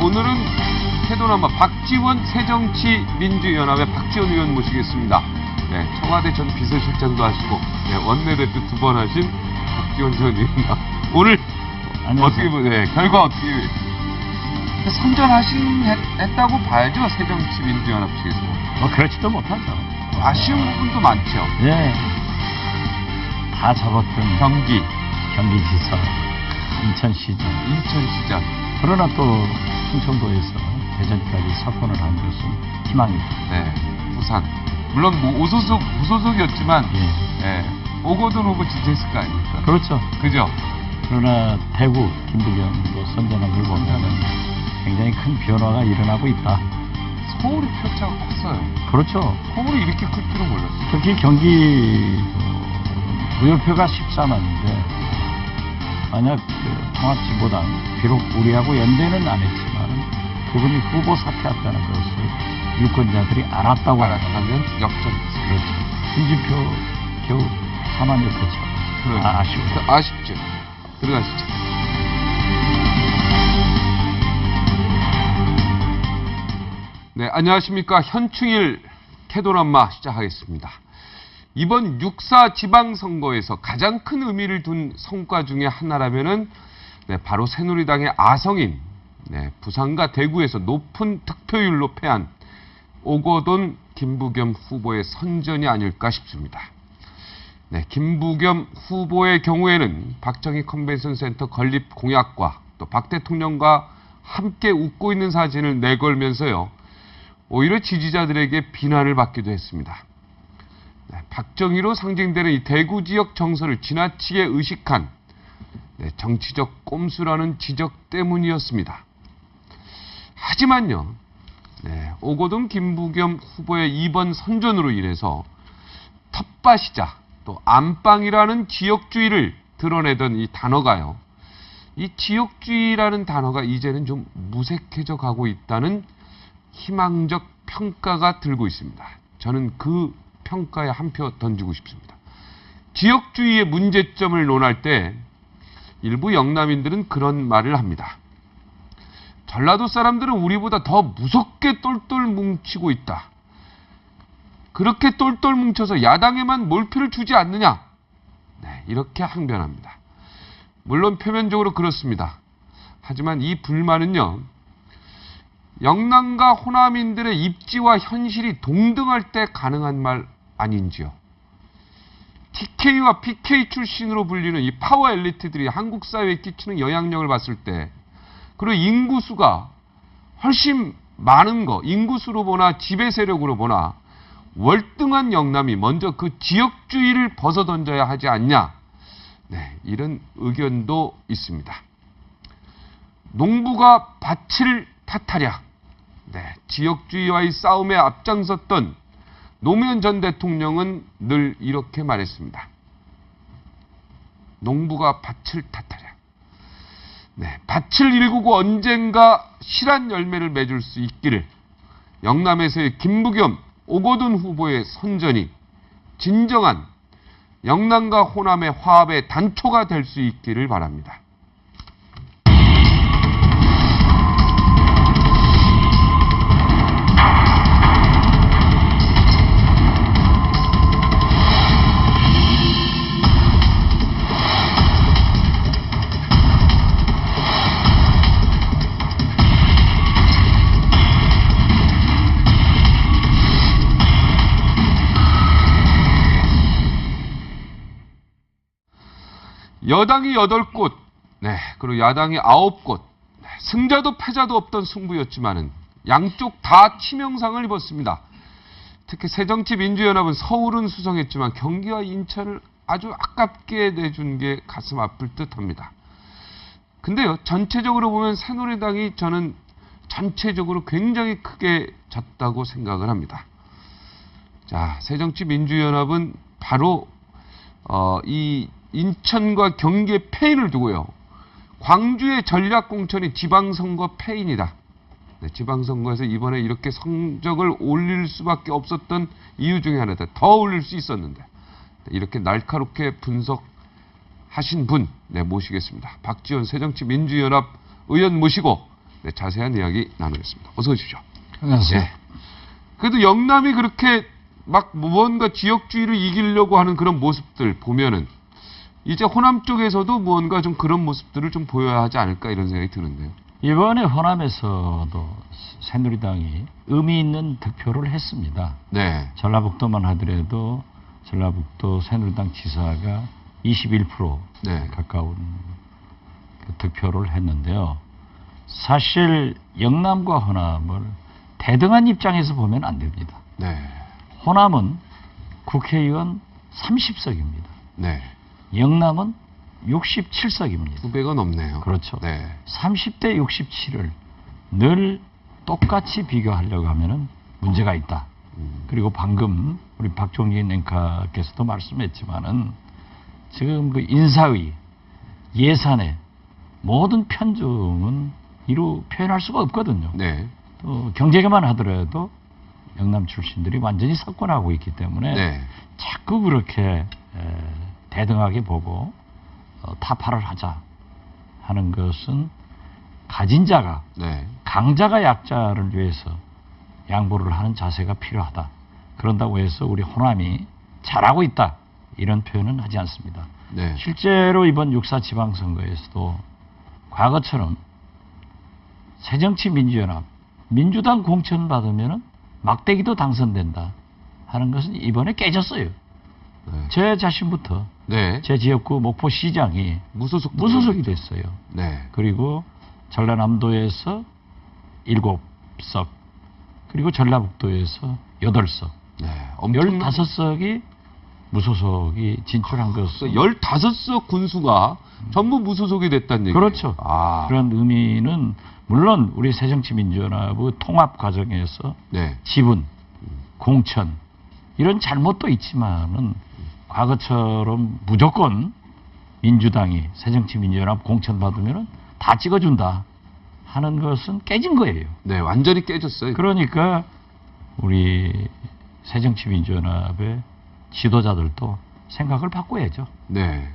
오늘은 태도남아 박지원 새정치민주연합의 박지원 의원 모시겠습니다. 네, 청와대 전 비서실장도 하시고 원내대표 2번 하신 박지원 전 의원입니다. 오늘 안녕하세요. 어떻게 보세요? 결과 어떻게 선전했다고 봐야죠, 새정치민주연합 측에서. 그렇지도 못하죠. 아쉬운 부분도 많죠. 예. 다 잡았던 경기지사, 인천시장. 그러나 또 충청도에서 대전까지 사건을 한 것은 희망입니다. 네, 부산. 물론 무소속이었지만 오거돈 후보 지지했을 거 아닙니까? 그렇죠. 그죠? 그러나 대구 김부겸 선전함을 보면 굉장히 큰 변화가 일어나고 있다. 서울이 표차가 컸어요. 그렇죠. 서울이 이렇게 클 줄은 몰랐어요. 특히 경기 무효표가 14만인데 만약 통합진보당 비록 우리하고 연대는 안 했지만 그분이 후보 사퇴했다는 것을 유권자들이 알았다고 하면 역전됐어요. 그렇죠. 김진표 겨우 4만여 표 차. 아쉽죠. 들어가시죠. 네, 안녕하십니까. 현충일 태도남아 시작하겠습니다. 이번 6.4 지방선거에서 가장 큰 의미를 둔 성과 중에 하나라면은 바로 새누리당의 아성인 부산과 대구에서 높은 득표율로 패한 오거돈 김부겸 후보의 선전이 아닐까 싶습니다. 김부겸 후보의 경우에는 박정희 컨벤션 센터 건립 공약과 또 박 대통령과 함께 웃고 있는 사진을 내걸면서요, 오히려 지지자들에게 비난을 받기도 했습니다. 박정희로 상징되는 이 대구 지역 정서를 지나치게 의식한 정치적 꼼수라는 지적 때문이었습니다. 하지만요, 오거돈 김부겸 후보의 이번 선전으로 인해서 텃밭이자 또 안방이라는 지역주의를 드러내던 이 단어가요, 이 지역주의라는 단어가 이제는 좀 무색해져 가고 있다는 희망적 평가가 들고 있습니다. 저는 그 평가에 한 표 던지고 싶습니다. 지역주의의 문제점을 논할 때 일부 영남인들은 그런 말을 합니다. 전라도 사람들은 우리보다 더 무섭게 똘똘 뭉치고 있다. 그렇게 똘똘 뭉쳐서 야당에만 몰표를 주지 않느냐. 이렇게 항변합니다. 물론 표면적으로 그렇습니다. 하지만 이 불만은요, 영남과 호남인들의 입지와 현실이 동등할 때 가능한 말 아닌지요. TK와 PK 출신으로 불리는 이 파워 엘리트들이 한국 사회에 끼치는 영향력을 봤을 때, 그리고 인구수가 훨씬 많은 거, 인구수로 보나 지배 세력으로 보나 월등한 영남이 먼저 그 지역주의를 벗어던져야 하지 않냐. 이런 의견도 있습니다. 농부가 밭을 탓하랴. 지역주의와의 싸움에 앞장섰던 노무현 전 대통령은 늘 이렇게 말했습니다. 농부가 밭을 탓하랴. 밭을 일구고 언젠가 실한 열매를 맺을 수 있기를 영남에서의 김부겸, 오거돈 후보의 선전이 진정한 영남과 호남의 화합의 단초가 될 수 있기를 바랍니다. 여당이 8곳, 그리고 야당이 9곳, 승자도 패자도 없던 승부였지만은 양쪽 다 치명상을 입었습니다. 특히 새정치민주연합은 서울은 수성했지만 경기와 인천을 아주 아깝게 내준 게 가슴 아플 듯합니다. 근데요, 전체적으로 보면 새누리당이 저는 전체적으로 굉장히 크게 졌다고 생각을 합니다. 자, 새정치민주연합은 바로 이 인천과 경기의 패인을 두고요, 광주의 전략공천이 지방선거 패인이다. 지방선거에서 이번에 이렇게 성적을 올릴 수밖에 없었던 이유 중에 하나다. 더 올릴 수 있었는데. 이렇게 날카롭게 분석하신 분 모시겠습니다. 박지원 새정치민주연합 의원 모시고 네, 자세한 이야기 나누겠습니다. 어서 오십시오. 안녕하세요. 예. 그래도 영남이 그렇게 막 무언가 지역주의를 이기려고 하는 그런 모습들 보면은 이제 호남 쪽에서도 무언가 좀 그런 모습들을 좀 보여야 하지 않을까 이런 생각이 드는데요. 이번에 호남에서도 새누리당이 의미 있는 득표를 했습니다. 네. 전라북도만 하더라도 전라북도 새누리당 지사가 21% 네. 가까운 그 득표를 했는데요. 사실 영남과 호남을 대등한 입장에서 보면 안 됩니다. 네. 호남은 국회의원 30석입니다. 네. 영남은 67석입니다. 900은 넘네요. 그렇죠. 네. 30대 67을 늘 똑같이 비교하려고 하면은 문제가 있다. 그리고 방금 우리 박종진 앵커께서도 말씀했지만은 지금 그 인사의 예산의 모든 편중은 이루 표현할 수가 없거든요. 네. 또 경제계만 하더라도 영남 출신들이 완전히 석권하고 있기 때문에 네. 자꾸 그렇게 대등하게 보고 타파를 하자 하는 것은 가진 자가 네. 강자가 약자를 위해서 양보를 하는 자세가 필요하다. 그런다고 해서 우리 호남이 잘하고 있다. 이런 표현은 하지 않습니다. 네. 실제로 이번 6.4 지방선거에서도 과거처럼 새정치민주연합, 민주당 공천받으면 막대기도 당선된다 하는 것은 이번에 깨졌어요. 네. 제 자신부터 네. 제 지역구 목포시장이 무소속이 됐어요. 네. 그리고 전라남도에서 7석, 그리고 전라북도에서 8석, 네. 엄청난 15석이 무소속이 진출한 것은 15석 군수가 전부 무소속이 됐다는 얘기예요. 그렇죠. 아. 그런 의미는 물론 우리 새정치민주연합의 통합 과정에서 네. 지분, 공천 이런 잘못도 있지만은 과거처럼 무조건 민주당이 새정치민주연합 공천 받으면은 다 찍어준다 하는 것은 깨진 거예요. 네, 완전히 깨졌어요. 그러니까 우리 새정치민주연합의 지도자들도 생각을 바꿔야죠. 네.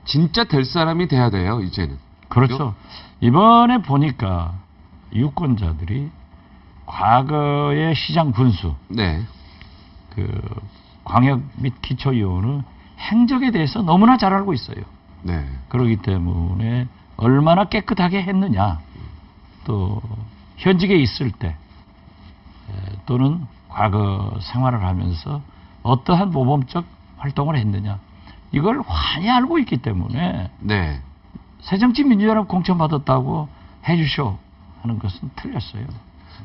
진짜 될 사람이 돼야 돼요, 이제는. 그렇죠. 이번에 보니까 유권자들이 과거의 시장 군수, 네. 그 광역 및 기초의원의 행적에 대해서 너무나 잘 알고 있어요. 네. 그렇기 때문에 얼마나 깨끗하게 했느냐, 또 현직에 있을 때 또는 과거 생활을 하면서 어떠한 모범적 활동을 했느냐, 이걸 환히 알고 있기 때문에 네. 새정치민주연합 공천받았다고 해주쇼 하는 것은 틀렸어요.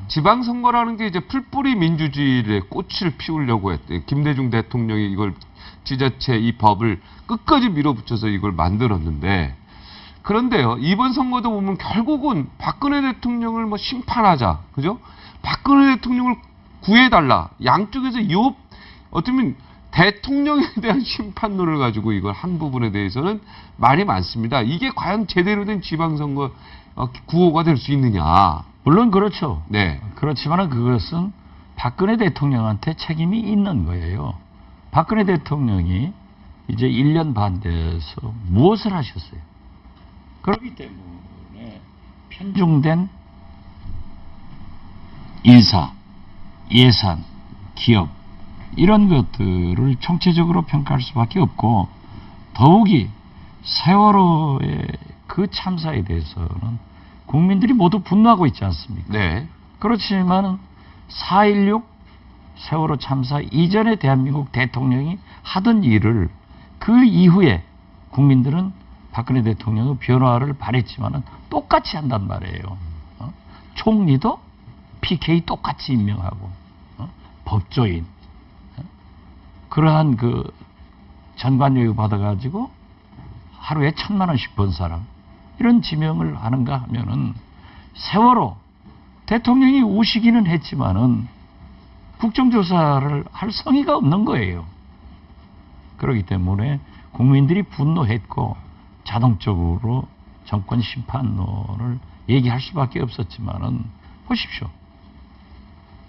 지방선거라는 게 이제 풀뿌리 민주주의의 꽃을 피우려고 했대요. 김대중 대통령이 이걸 지자체 이 법을 끝까지 밀어붙여서 이걸 만들었는데, 그런데요, 이번 선거도 보면 결국은 박근혜 대통령을 뭐 심판하자, 그죠? 박근혜 대통령을 구해달라. 양쪽에서 어쩌면 대통령에 대한 심판론을 가지고 이걸 한 부분에 대해서는 말이 많습니다. 이게 과연 제대로 된 지방선거 구호가 될 수 있느냐. 물론 그렇죠. 네. 그렇지만 그것은 박근혜 대통령한테 책임이 있는 거예요. 박근혜 대통령이 이제 1년 반 돼서 무엇을 하셨어요? 그렇기 때문에 편중된 인사, 예산, 기업 이런 것들을 총체적으로 평가할 수밖에 없고, 더욱이 세월호의 그 참사에 대해서는 국민들이 모두 분노하고 있지 않습니까? 네. 그렇지만 4.16 세월호 참사 이전에 대한민국 대통령이 하던 일을 그 이후에 국민들은 박근혜 대통령의 변화를 바랬지만 똑같이 한단 말이에요. 총리도 PK 똑같이 임명하고, 법조인, 그러한 그 전관료유 받아가지고 하루에 1,000만 원씩 번 사람, 이런 지명을 하는가 하면은 세월호 대통령이 오시기는 했지만은 국정조사를 할 성의가 없는 거예요. 그렇기 때문에 국민들이 분노했고 자동적으로 정권 심판론을 얘기할 수밖에 없었지만은 보십시오.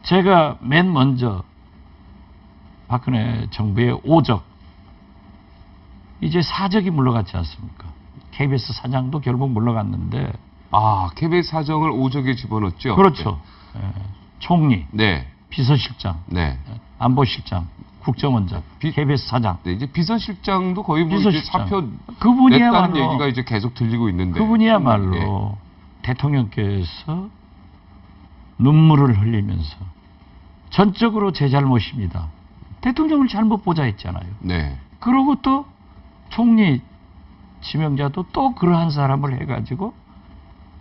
제가 맨 먼저 박근혜 정부의 5적, 이제 4적이 물러갔지 않습니까? KBS 사장도 결국 물러갔는데 아, KBS 사정을 오적에 집어넣었죠. 그렇죠. 총리, 네. 비서실장, 네. 안보실장, 국정원장, KBS 사장. 네, 이제 비서실장도 거의 뭐 이제 비서실장. 사표 냈다는 그분이야말로 얘기가 이제 계속 들리고 있는데. 그분이야말로 예. 대통령께서 눈물을 흘리면서 전적으로 제 잘못입니다. 대통령을 잘못 보자 했잖아요. 네. 그러고 또 총리 지명자도 또 그러한 사람을 해가지고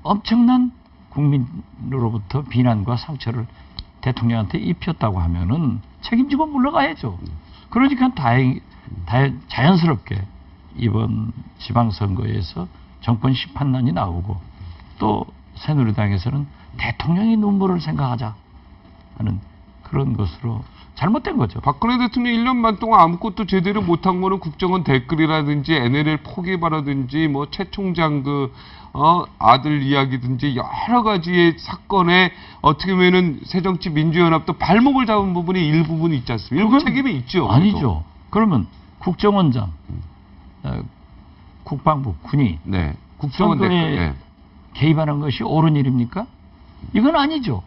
엄청난 국민으로부터 비난과 상처를 대통령한테 입혔다고 하면은 책임지고 물러가야죠. 그러니까 자연스럽게 이번 지방선거에서 정권 심판론이 나오고 또 새누리당에서는 대통령의 눈물을 생각하자 하는 그런 것으로 잘못된 거죠. 박근혜 대통령 1년 반 동안 아무것도 제대로 못한 거는 국정원 댓글이라든지 NLL 포기바라든지 뭐 최 총장 아들 이야기든지 여러 가지의 사건에 어떻게 보면은 새정치민주연합도 발목을 잡은 부분이 일부분 있지 않습니까? 일부 책임이 있죠. 아니죠. 그러면 국정원장, 국방부, 군이 네. 국정원 댓글. 선거에 네. 개입하는 것이 옳은 일입니까? 이건 아니죠.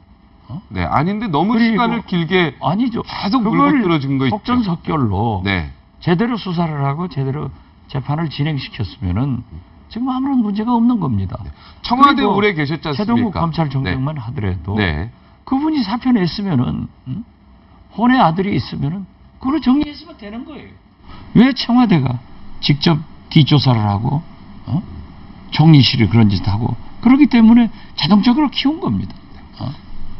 네, 아닌데 너무 시간을 길게 아니죠. 계속 물고들어진 거 있죠. 속전속결로 네. 제대로 수사를 하고 제대로 재판을 진행시켰으면은 지금 아무런 문제가 없는 겁니다. 청와대 오래 계셨지 않습니까? 최동국 검찰총장만 하더라도 네. 그분이 사표 냈으면은 혼의 아들이 있으면은 그걸 정리했으면 되는 거예요. 왜 청와대가 직접 뒷조사를 하고 총리실이 그런 짓 하고 그렇기 때문에 자동적으로 키운 겁니다.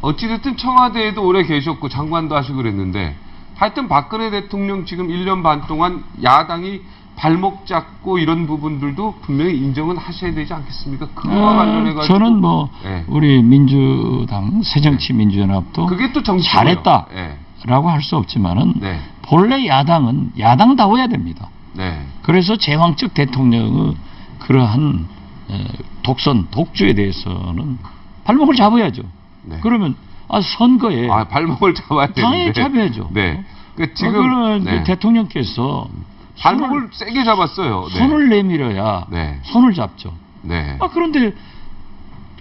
어찌됐든 청와대에도 오래 계셨고 장관도 하시고 그랬는데 하여튼 박근혜 대통령 지금 1년 반 동안 야당이 발목 잡고 이런 부분들도 분명히 인정은 하셔야 되지 않겠습니까? 그거와 관련해가지고 저는 뭐 네. 우리 민주당 새정치민주연합도 그게 또 정치고요. 잘했다라고 네. 할 수 없지만은 네. 본래 야당은 야당다워야 됩니다. 네. 그래서 제왕적 대통령의 그러한 독선, 독주에 대해서는 발목을 잡아야죠. 네. 그러면 선거에 발목을 잡아야 되는데 당연히 잡아야죠. 네. 그 지금 그러면 네. 대통령께서 발목을 세게 잡았어요. 네. 손을 내밀어야 네. 손을 잡죠. 네. 그런데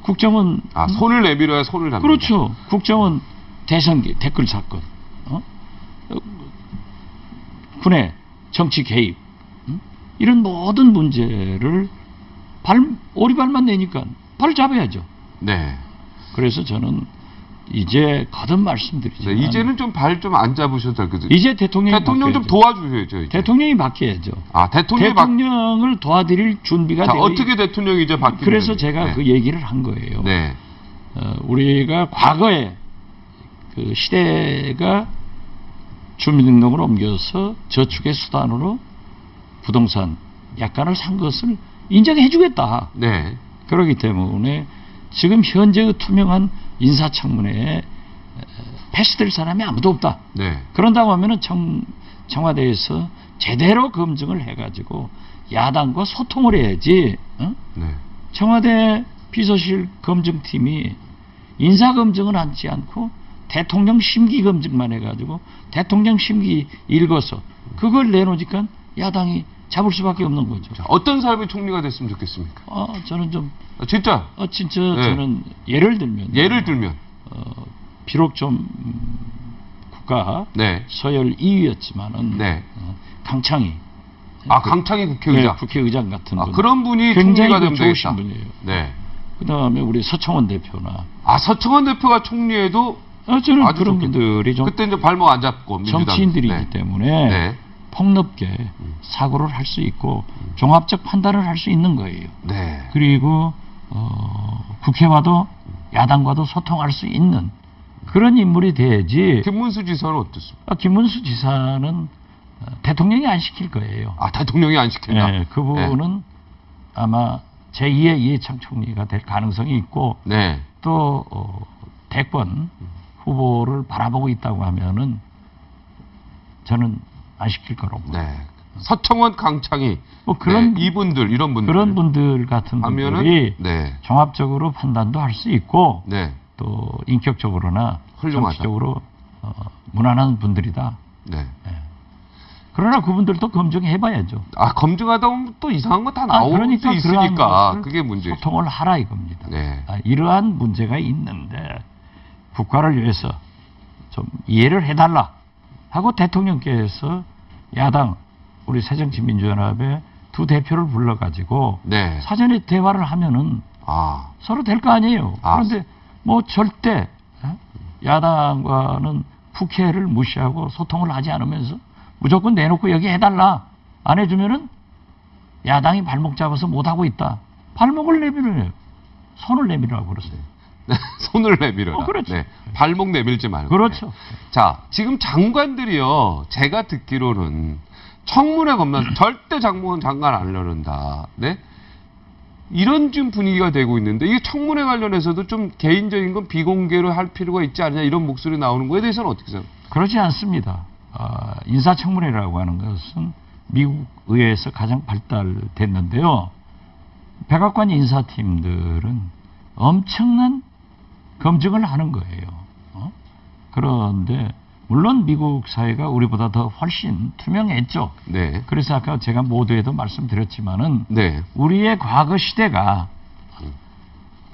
국정원 손을 내밀어야 손을 잡는다. 그렇죠. 국정원 대선기 댓글 사건, 군의 정치 개입 이런 모든 문제를 오리발만 내니까 발을 잡아야죠. 네. 그래서 저는 이제 거듭 말씀드리지만 네, 이제는 좀 발 좀 안 잡으셔도 되거든요. 이제 대통령 좀 도와주셔야죠. 이제. 대통령이 바뀌어야죠. 대통령을 도와드릴 준비가 되어 어떻게 대통령이 이제 바뀌는 그래서 제가 그 얘기를 한 거예요. 네. 우리가 과거에 그 시대가 주민등록을 옮겨서 저축의 수단으로 부동산 약관을 산 것을 인정해 주겠다. 네. 그렇기 때문에 지금 현재의 투명한 인사청문회에 패스될 사람이 아무도 없다. 네. 그런다고 하면은 청와대에서 제대로 검증을 해가지고 야당과 소통을 해야지. 네. 청와대 비서실 검증팀이 인사 검증은 하지 않고 대통령 심기 검증만 해가지고 대통령 심기 읽어서 그걸 내놓으니까 야당이 잡을 수밖에 없는 거죠. 자, 어떤 사람이 총리가 됐으면 좋겠습니까? 저는 좀 진짜. 진짜 네. 저는 예를 들면 비록 좀 국가 네. 서열 2위였지만은 네. 강창희. 강창희 국회의장. 네, 국회의장 같은 분. 그런 분이 굉장히 총리가 되면 좋으신 되겠다. 분이에요. 네. 그다음에 우리 서청원 대표나. 서청원 대표가 총리에도 저는 아주 그런 좋겠다. 분들이 좀 그때 이제 발목 안 잡고 민주당. 정치인들이기 네. 때문에 네. 폭넓게 사고를 할 수 있고 종합적 판단을 할 수 있는 거예요. 네. 그리고 국회와도 야당과도 소통할 수 있는 그런 인물이 돼야지. 김문수 지사는 어떻습니까? 김문수 지사는 대통령이 안 시킬 거예요. 대통령이 안 시킨다. 네, 그분은 아마 제2의 이해창 총리가 될 가능성이 있고 네. 또 대권 후보를 바라보고 있다고 하면은 저는 안 시킬 거라고. 네. 서청원, 강창희, 그런 이분들 이런 분들 그런 분들 같은 분들이 네. 종합적으로 판단도 할 수 있고 네. 또 인격적으로나 훌륭하다. 정치적으로 무난한 분들이다. 네. 그러나 그분들도 검증해봐야죠. 아, 검증하다 보면 또 이상한 거 다 나올 그러니까 수 있으니까 그러한 그게 문제죠. 소통을 하라 이겁니다. 네. 이러한 문제가 있는데 국가를 위해서 좀 이해를 해달라 하고 대통령께서 야당 우리 새정치민주연합의 두 대표를 불러가지고 네. 사전에 대화를 하면은 아, 서로 될 거 아니에요. 아. 그런데 뭐 절대 야당과는 국회를 무시하고 소통을 하지 않으면서 무조건 내놓고 여기 해달라. 안 해주면은 야당이 발목 잡아서 못하고 있다. 발목을 내밀어요. 손을 내밀으라고 그러세요. 손을 내밀어라. 그렇죠. 네. 발목 내밀지 말고. 그렇죠. 네. 자, 지금 장관들이요. 제가 듣기로는 청문회 겁나 절대 장관 안 나른다. 네? 이런 지금 분위기가 되고 있는데 이게 청문회 관련해서도 좀 개인적인 건 비공개로 할 필요가 있지 않냐 이런 목소리 나오는 거에 대해서는 어떻게 생각하세요? 그렇지 않습니다. 인사청문회라고 하는 것은 미국 의회에서 가장 발달됐는데요. 백악관 인사팀들은 엄청난 검증을 하는 거예요. 그런데 물론 미국 사회가 우리보다 더 훨씬 투명했죠. 네. 그래서 아까 제가 모두에도 말씀드렸지만은 네. 우리의 과거 시대가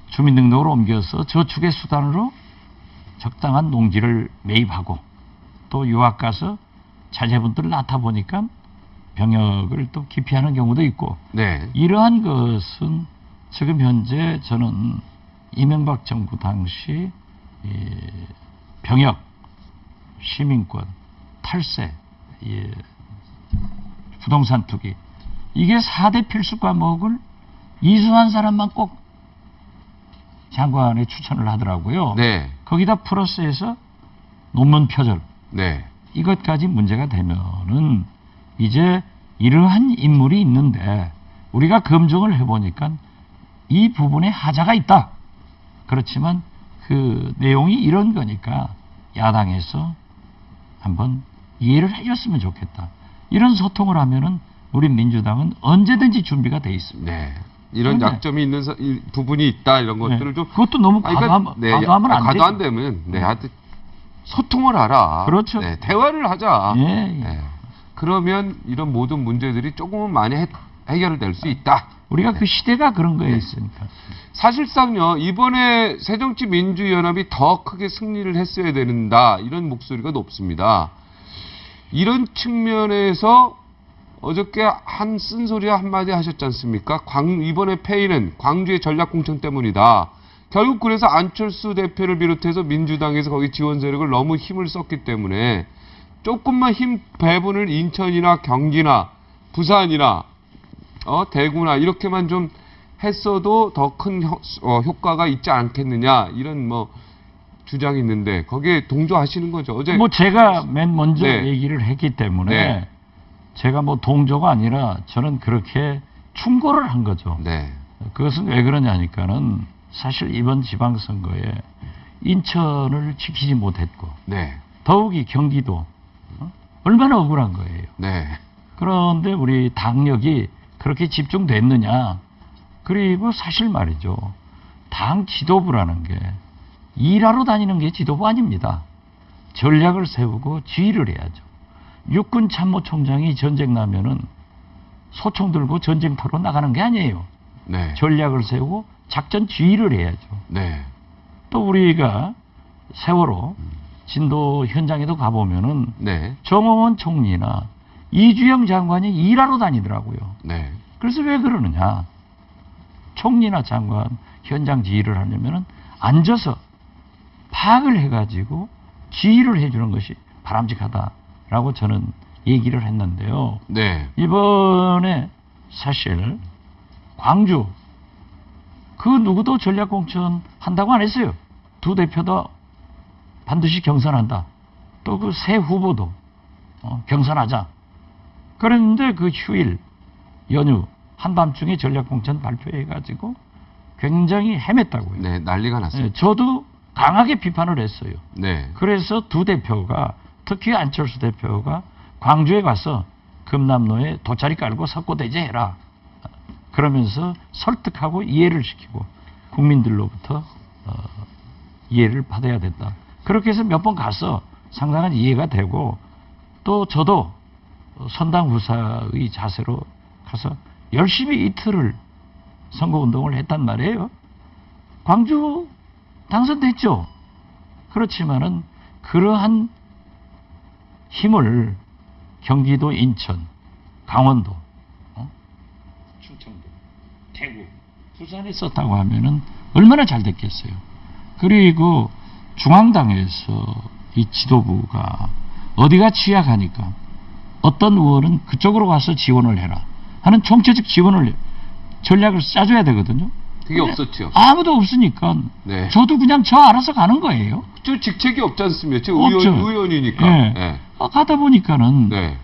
주민등록을 옮겨서 저축의 수단으로 적당한 농지를 매입하고 또 유학 가서 자제분들 낳다 보니까 병역을 또 기피하는 경우도 있고 네. 이러한 것은 지금 현재 저는 이명박 정부 당시 병역, 시민권, 탈세, 부동산 투기 이게 4대 필수 과목을 이수한 사람만 꼭 장관에 추천을 하더라고요. 네. 거기다 플러스해서 논문 표절 네. 이것까지 문제가 되면은 이제 이러한 인물이 있는데 우리가 검증을 해보니까 이 부분에 하자가 있다. 그렇지만 그 내용이 이런 거니까 야당에서 한번 이해를 해줬으면 좋겠다. 이런 소통을 하면은 우리 민주당은 언제든지 준비가 돼 있습니다. 네. 이런 그런데, 약점이 있는 부분이 있다 이런 것들을 좀 그것도 너무 과도하면 안 되죠. 안 되면 하여튼 소통을 하라. 그렇죠. 네, 대화를 하자. 예. 네. 그러면 이런 모든 문제들이 조금은 많이 해결될 수 있다. 우리가 그 시대가 그런 거에 있으니까. 사실상요, 이번에 새정치민주연합이 더 크게 승리를 했어야 된다. 이런 목소리가 높습니다. 이런 측면에서 어저께 한 쓴소리 한마디 하셨지 않습니까? 이번에 패인은 광주의 전략공천 때문이다. 결국 그래서 안철수 대표를 비롯해서 민주당에서 거기 지원 세력을 너무 힘을 썼기 때문에 조금만 힘 배분을 인천이나 경기나 부산이나 대구나 이렇게만 좀 했어도 더 큰 효과가 있지 않겠느냐 이런 뭐 주장이 있는데 거기에 동조하시는 거죠. 어제 뭐 제가 맨 먼저 네. 얘기를 했기 때문에 네. 제가 뭐 동조가 아니라 저는 그렇게 충고를 한 거죠. 네. 그것은 왜 그러냐니까는 사실 이번 지방선거에 인천을 지키지 못했고 네. 더욱이 경기도 얼마나 억울한 거예요. 네. 그런데 우리 당력이 그렇게 집중됐느냐. 그리고 사실 말이죠. 당 지도부라는 게 일하러 다니는 게 지도부 아닙니다. 전략을 세우고 지휘를 해야죠. 육군 참모총장이 전쟁 나면은 소총 들고 전쟁터로 나가는 게 아니에요. 네. 전략을 세우고 작전 지휘를 해야죠. 네. 또 우리가 세월호 진도 현장에도 가보면은 네. 정홍원 총리나 이주영 장관이 일하러 다니더라고요. 네. 그래서 왜 그러느냐? 총리나 장관 현장 지휘를 하려면은 앉아서 파악을 해가지고 지휘를 해주는 것이 바람직하다라고 저는 얘기를 했는데요. 네. 이번에 사실 광주 그 누구도 전략공천 한다고 안 했어요. 두 대표도 반드시 경선한다. 또 그 새 후보도 경선하자. 그랬는데 그 휴일 연휴 한밤중에 전략공천 발표해가지고 굉장히 헤맸다고요. 네. 난리가 났어요. 네, 저도 강하게 비판을 했어요. 네. 그래서 두 대표가 특히 안철수 대표가 광주에 가서 금남로에 돗자리 깔고 석고대죄해라. 그러면서 설득하고 이해를 시키고 국민들로부터 이해를 받아야 된다. 그렇게 해서 몇 번 가서 상당한 이해가 되고 또 저도 선당 후사의 자세로 가서 열심히 이틀을 선거운동을 했단 말이에요. 광주 당선됐죠. 그렇지만은 그러한 힘을 경기도, 인천, 강원도, 충청도, 대구, 부산에 썼다고 하면은 얼마나 잘 됐겠어요. 그리고 중앙당에서 이 지도부가 어디가 취약하니까 어떤 의원은 그쪽으로 가서 지원을 해라 하는 총체적 지원을 전략을 짜줘야 되거든요. 그게 없었죠. 아무도 없으니까 네. 저도 그냥 저 알아서 가는 거예요. 저 직책이 없지 않습니까? 저 없죠. 의원이니까. 예. 네. 가다 보니까는 네.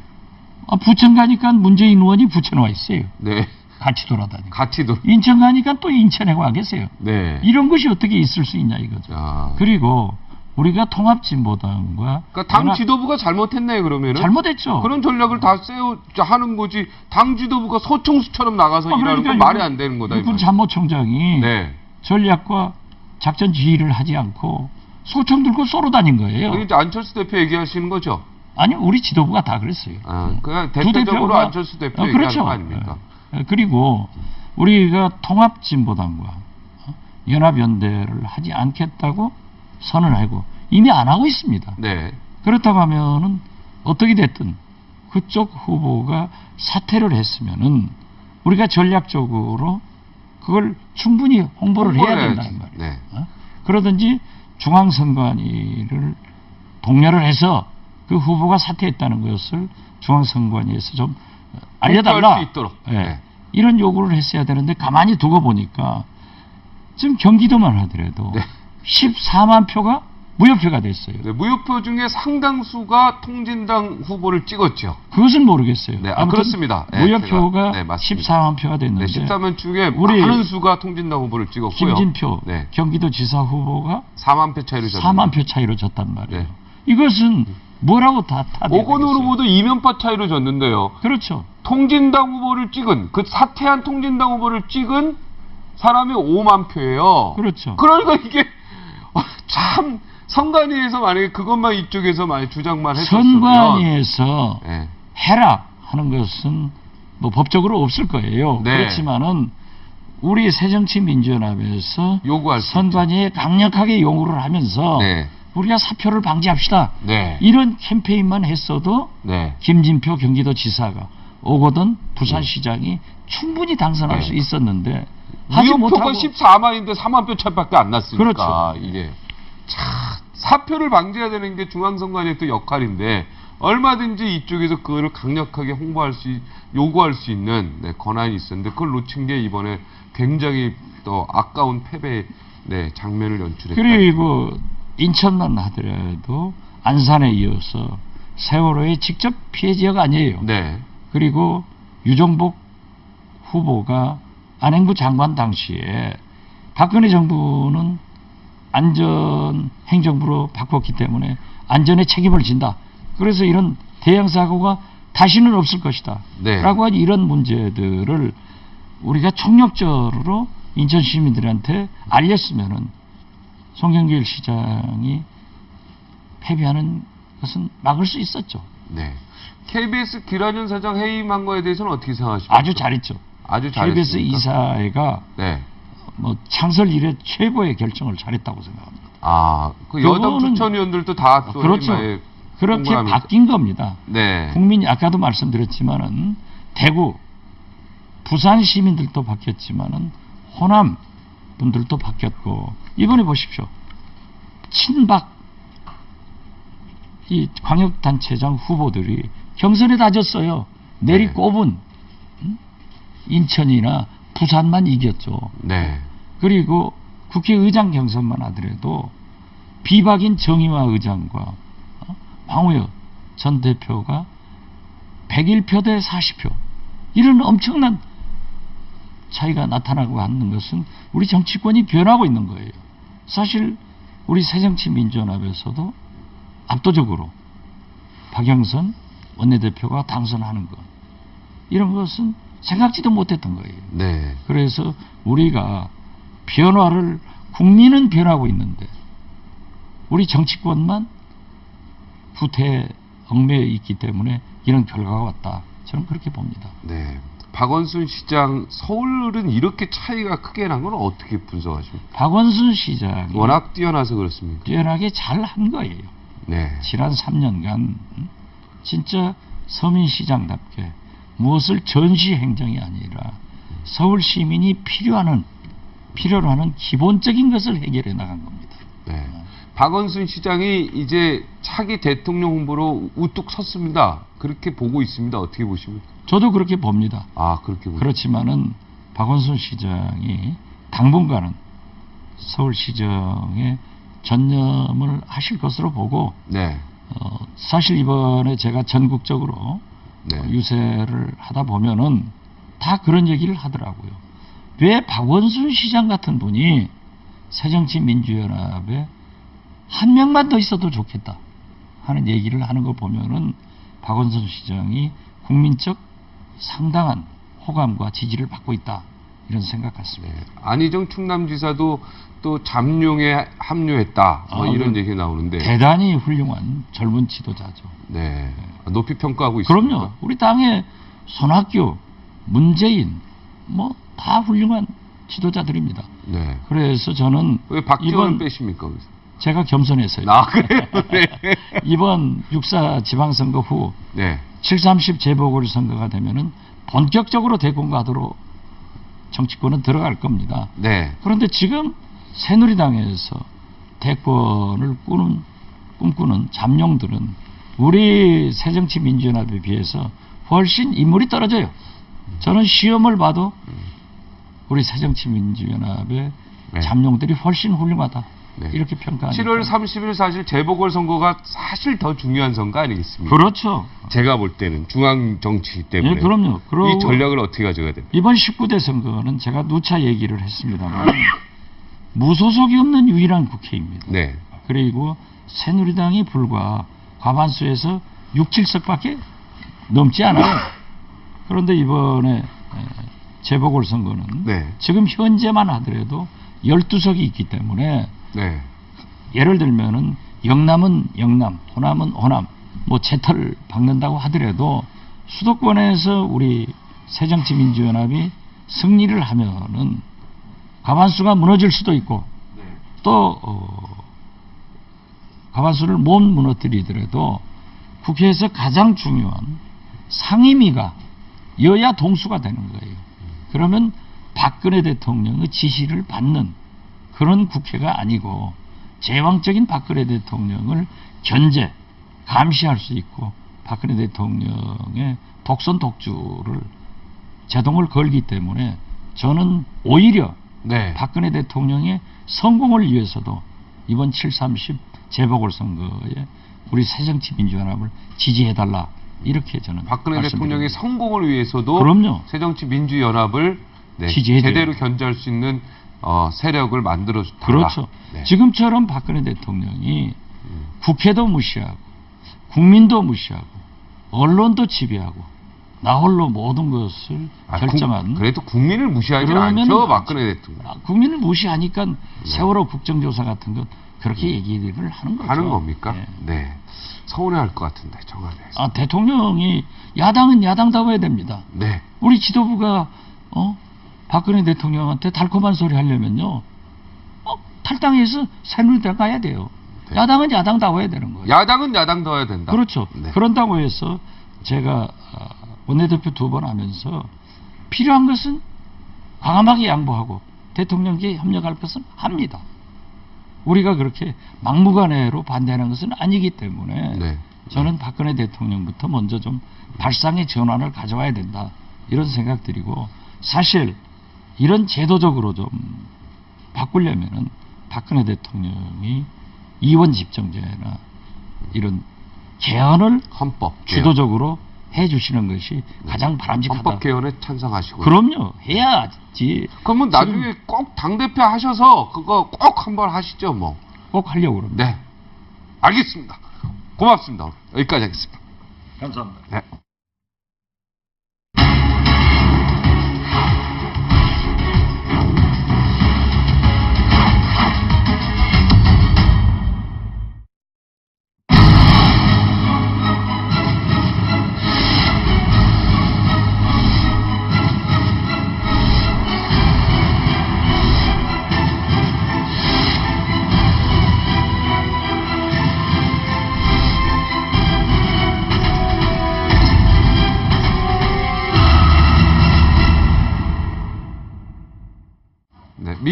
부천 가니까 문재인 의원이 부천에 와 있어요. 네. 같이 돌아다니고. 같이도. 인천 가니까 또 인천에 와 계세요. 네. 이런 것이 어떻게 있을 수 있냐 이거죠. 아. 그리고 우리가 통합진보당과 그러니까 당 지도부가 잘못했네 그러면은. 잘못했죠. 그런 전략을 다 하는 거지. 당 지도부가 소총수처럼 나가서 일하는 건 말이 안 되는 거다. 육군 이건. 참모총장이 네. 전략과 작전 지휘를 하지 않고 소총 들고 쏘러 다닌 거예요. 이제 안철수 대표 얘기하시는 거죠? 아니 우리 지도부가 다 그랬어요. 아, 그냥 두 대표적으로 대표가- 안철수 대표 얘기하는 그렇죠. 거 아닙니까? 그리고 우리가 통합진보당과 연합연대를 하지 않겠다고 선언하고 이미 안 하고 있습니다. 네. 그렇다고 하면은 어떻게 됐든 그쪽 후보가 사퇴를 했으면은 우리가 전략적으로 그걸 충분히 홍보를 해야 된다는 말이에요. 네. 그러든지 중앙선관위를 독려를 해서 그 후보가 사퇴했다는 것을 중앙선관위에서 좀 알려달라. 홍보할 수 있도록. 예. 네. 이런 요구를 했어야 되는데 가만히 두고 보니까 지금 경기도만 하더라도 네. 14만 표가 무효표가 됐어요. 네, 무효표 중에 상당수가 통진당 후보를 찍었죠. 그것은 모르겠어요. 네, 아무튼 그렇습니다. 네, 무효표가 제가, 네, 맞습니다. 14만 표가 네, 됐는데 14만 중에 우리 많은 수가 통진당 후보를 찍었고요. 김진표 네. 경기도지사 후보가 4만 표 차이로 졌는데. 4만 표 차이로 졌단 말이에요. 네. 이것은 뭐라고 다 오건우 후보도 2면파 차이로 졌는데요. 그렇죠. 통진당 후보를 찍은 그 사퇴한 통진당 후보를 찍은 사람이 5만 표예요. 그렇죠. 그러니까 이게 참 선관위에서 만약에 그것만 이쪽에서 많이 주장만 했었으면 선관위에서 네. 해라 하는 것은 뭐 법적으로 없을 거예요. 네. 그렇지만은 우리 새정치민주연합에서 요구할 수 선관위에 강력하게 요구를 하면서 네. 우리가 사표를 방지합시다. 네. 이런 캠페인만 했어도 네. 김진표 경기도지사가 오거든 부산시장이 충분히 당선할 네. 수 있었는데 하지 무효표가 못하고 14만인데 4만 표 차이밖에 안 났으니까 그렇죠. 이게 참 사표를 방지해야 되는 게 중앙선관위의 또 역할인데 얼마든지 이쪽에서 그거를 강력하게 요구할 수 있는 네, 권한이 있었는데 그걸 놓친 게 이번에 굉장히 또 아까운 패배 네, 장면을 연출했다. 그리고 인천만 하더라도 안산에 이어서 세월호의 직접 피해 지역 아니에요. 네. 그리고 유정복 후보가 안행부 장관 당시에 박근혜 정부는 안전행정부로 바꿨기 때문에 안전에 책임을 진다. 그래서 이런 대형 사고가 다시는 없을 것이다. 네. 라고 하는 이런 문제들을 우리가 총력적으로 인천 시민들한테 알렸으면은 송영길 시장이 패배하는 것은 막을 수 있었죠. 네. KBS 기란현 사장 해임한 거에 대해서는 어떻게 생각하십니까? 아주 잘했죠. 아주 KBS 잘했습니까? 이사회가 네. 뭐 창설 이래 최고의 결정을 잘했다고 생각합니다. 아, 그 여당 그거는- 추천 의원들도 다 또 그렇죠. 해임에 그렇게 공감하면서. 바뀐 겁니다. 네. 국민이 아까도 말씀드렸지만은 대구, 부산 시민들도 바뀌었지만은 호남 분들도 바뀌었고 이번에 보십시오. 친박 이 광역단체장 후보들이 경선에 다졌어요. 내리 네. 꼽은 인천이나 부산만 이겼죠. 네. 그리고 국회의장 경선만 하더라도 비박인 정의화 의장과 황우여 전 대표가 101표 대 40표 이런 엄청난 차이가 나타나고 하는 것은 우리 정치권이 변하고 있는 거예요. 사실 우리 새정치민주연합에서도 압도적으로 박영선 원내대표가 당선하는 것 이런 것은 생각지도 못했던 거예요. 네. 그래서 우리가 변화를 국민은 변하고 있는데 우리 정치권만 후퇴에 얽매여 있기 때문에 이런 결과가 왔다. 저는 그렇게 봅니다. 네. 박원순 시장 서울은 이렇게 차이가 크게 난 건 어떻게 분석하십니까? 박원순 시장이 워낙 뛰어나서 그렇습니까? 뛰어나게 잘 한 거예요. 네. 지난 3년간 진짜 서민시장답게 무엇을 전시 행정이 아니라 서울 시민이 필요로 하는 기본적인 것을 해결해 나간 겁니다. 네. 박원순 시장이 이제 차기 대통령 후보로 우뚝 섰습니다. 그렇게 보고 있습니다. 어떻게 보십니까? 저도 그렇게 봅니다. 아, 그렇게 보십니까? 그렇지만은 박원순 시장이 당분간은 서울시정에 전념을 하실 것으로 보고 네. 사실 이번에 제가 전국적으로 네. 유세를 하다 보면은 다 그런 얘기를 하더라고요. 왜 박원순 시장 같은 분이 새정치민주연합에 한 명만 더 있어도 좋겠다 하는 얘기를 하는 걸 보면은 박원순 시장이 국민적 상당한 호감과 지지를 받고 있다 이런 생각 같습니다. 네. 안희정 충남지사도 또 잠룡에 합류했다. 뭐 이런 얘기 나오는데. 대단히 훌륭한 젊은 지도자죠. 네. 높이 평가하고 있습니다. 그럼요. 우리 당의 손학규, 문재인 뭐 다 훌륭한 지도자들입니다. 네. 그래서 저는 왜 박지원을 빼십니까? 거기서? 제가 겸손해서요. 아, 그래요? 네. 이번 6.4 지방선거 후 네. 7.30 재보궐선거가 되면은 본격적으로 대권과도로 정치권은 들어갈 겁니다. 네. 그런데 지금 새누리당에서 대권을 꿈꾸는 잠룡들은 우리 새정치민주연합에 비해서 훨씬 인물이 떨어져요. 저는 시험을 봐도 우리 새정치민주연합의 네. 잠룡들이 훨씬 훌륭하다. 네. 이렇게 평가합니다. 7월 30일 사실 재보궐선거가 사실 더 중요한 선거 아니겠습니까? 그렇죠. 제가 볼 때는 중앙 정치 때문에. 예, 그럼요. 이 전략을 어떻게 가져가야 됩니까? 이번 19대 선거는 제가 누차 얘기를 했습니다만 무소속이 없는 유일한 국회입니다. 네. 그리고 새누리당이 불과 과반수에서 6, 7석밖에 넘지 않아요. 그런데 이번에 재보궐선거는 네. 지금 현재만 하더라도 12석이 있기 때문에 네. 예를 들면은 영남은 영남, 호남은 호남, 뭐 제터를 박는다고 하더라도 수도권에서 우리 새정치민주연합이 승리를 하면은 과반수가 무너질 수도 있고 네. 또 과반수를 못 무너뜨리더라도 국회에서 가장 중요한 상임위가 여야 동수가 되는 거예요. 그러면 박근혜 대통령의 지시를 받는 그런 국회가 아니고 제왕적인 박근혜 대통령을 견제, 감시할 수 있고 박근혜 대통령의 독선 독주를 제동을 걸기 때문에 저는 오히려 네. 박근혜 대통령의 성공을 위해서도 이번 7.30 재보궐선거에 우리 새정치민주연합을 지지해달라 이렇게 저는 박근혜 말씀드립니다. 대통령의 성공을 위해서도 그럼요. 새정치민주연합을 네, 지지해줘요. 제대로 견제할 수 있는 세력을 만들어달라. 그렇죠. 네. 지금처럼 박근혜 대통령이 국회도 무시하고 국민도 무시하고 언론도 지배하고 나홀로 모든 것을 결정한 그래도 국민을 무시하지 그러면은 않죠, 박근혜 대통령. 국민을 무시하니까 세월호 국정조사 같은 것 그렇게 얘기를 하는 거죠. 하는 겁니까? 네. 네. 서운해할 것 같은데 청와대에서. 대통령이 야당은 야당다워야 됩니다. 네. 우리 지도부가 박근혜 대통령한테 달콤한 소리 하려면요 탈당해서 새누리당 가야 돼요. 네. 야당은 야당다워야 되는 거예요. 야당은 야당 둬야 된다. 그렇죠. 네. 그런다고 해서 제가 원내대표 2번 하면서 필요한 것은 과감하게 양보하고 대통령께 협력할 것은 합니다. 우리가 그렇게 막무가내로 반대하는 것은 아니기 때문에 네. 저는 박근혜 대통령부터 먼저 좀 발상의 전환을 가져와야 된다 이런 생각들이고 사실 이런 제도적으로 좀 바꾸려면은 박근혜 대통령이 이원 집정제나 이런 개헌을 헌법 주도적으로 해주시는 것이 가장 바람직하다. 헌법 개헌에 찬성하시고요. 그럼요. 해야지. 그러면 나중에 꼭 당대표 하셔서 그거 꼭 한번 하시죠, 뭐. 꼭 하려고 그럽니다. 네. 알겠습니다. 고맙습니다. 여기까지 하겠습니다. 감사합니다. 네.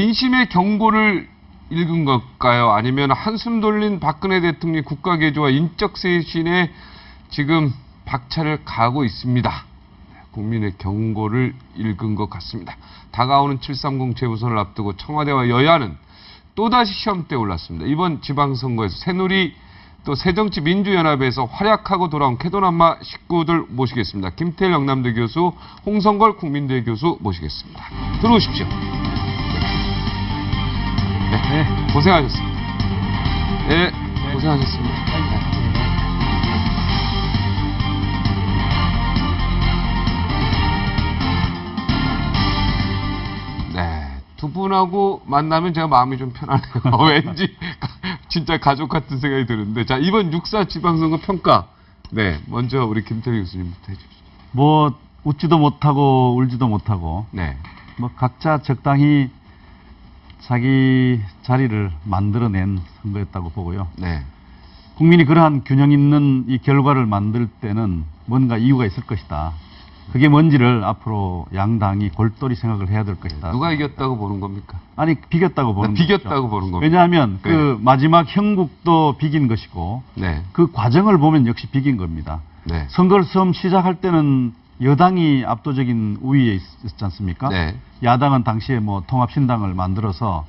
민심의 경고를 읽은 걸까요? 아니면 한숨 돌린 박근혜 대통령의 국가개조와 인적 쇄신에 지금 박차를 가하고 있습니다. 국민의 경고를 읽은 것 같습니다. 다가오는 730 재보선을 앞두고 청와대와 여야는 또다시 시험대에 올랐습니다. 이번 지방선거에서 새누리 또 새정치민주연합에서 활약하고 돌아온 캐도남마 식구들 모시겠습니다. 김태일 영남대 교수, 홍성걸 국민대 교수 모시겠습니다. 들어오십시오. 네, 고생하셨습니다. 네, 고생하셨습니다. 두 분하고 만나면 제가 마음이 좀 편하네요. 왠지 진짜 가족 같은 생각이 드는데, 자, 이번 6.4 지방선거 평가, 네, 먼저 우리 김태리 교수님부터 해주시죠. 뭐 웃지도 못하고 울지도 못하고, 네, 뭐 각자 적당히 자기 자리를 만들어낸 선거였다고 보고요. 네, 국민이 그러한 균형 있는 이 결과를 만들 때는 뭔가 이유가 있을 것이다. 그게 뭔지를 앞으로 양당이 골똘히 생각을 해야 될 것이다. 누가 이겼다고 보는 겁니까? 아니, 비겼다고 보는 거죠. 비겼다고 보는 겁니다. 왜냐하면 네. 그 마지막 형국도 비긴 것이고, 네, 그 과정을 보면 역시 비긴 겁니다. 네, 선거를 처음 시작할 때는 여당이 압도적인 우위에 있었지 않습니까? 네, 야당은 당시에 뭐 통합신당을 만들어서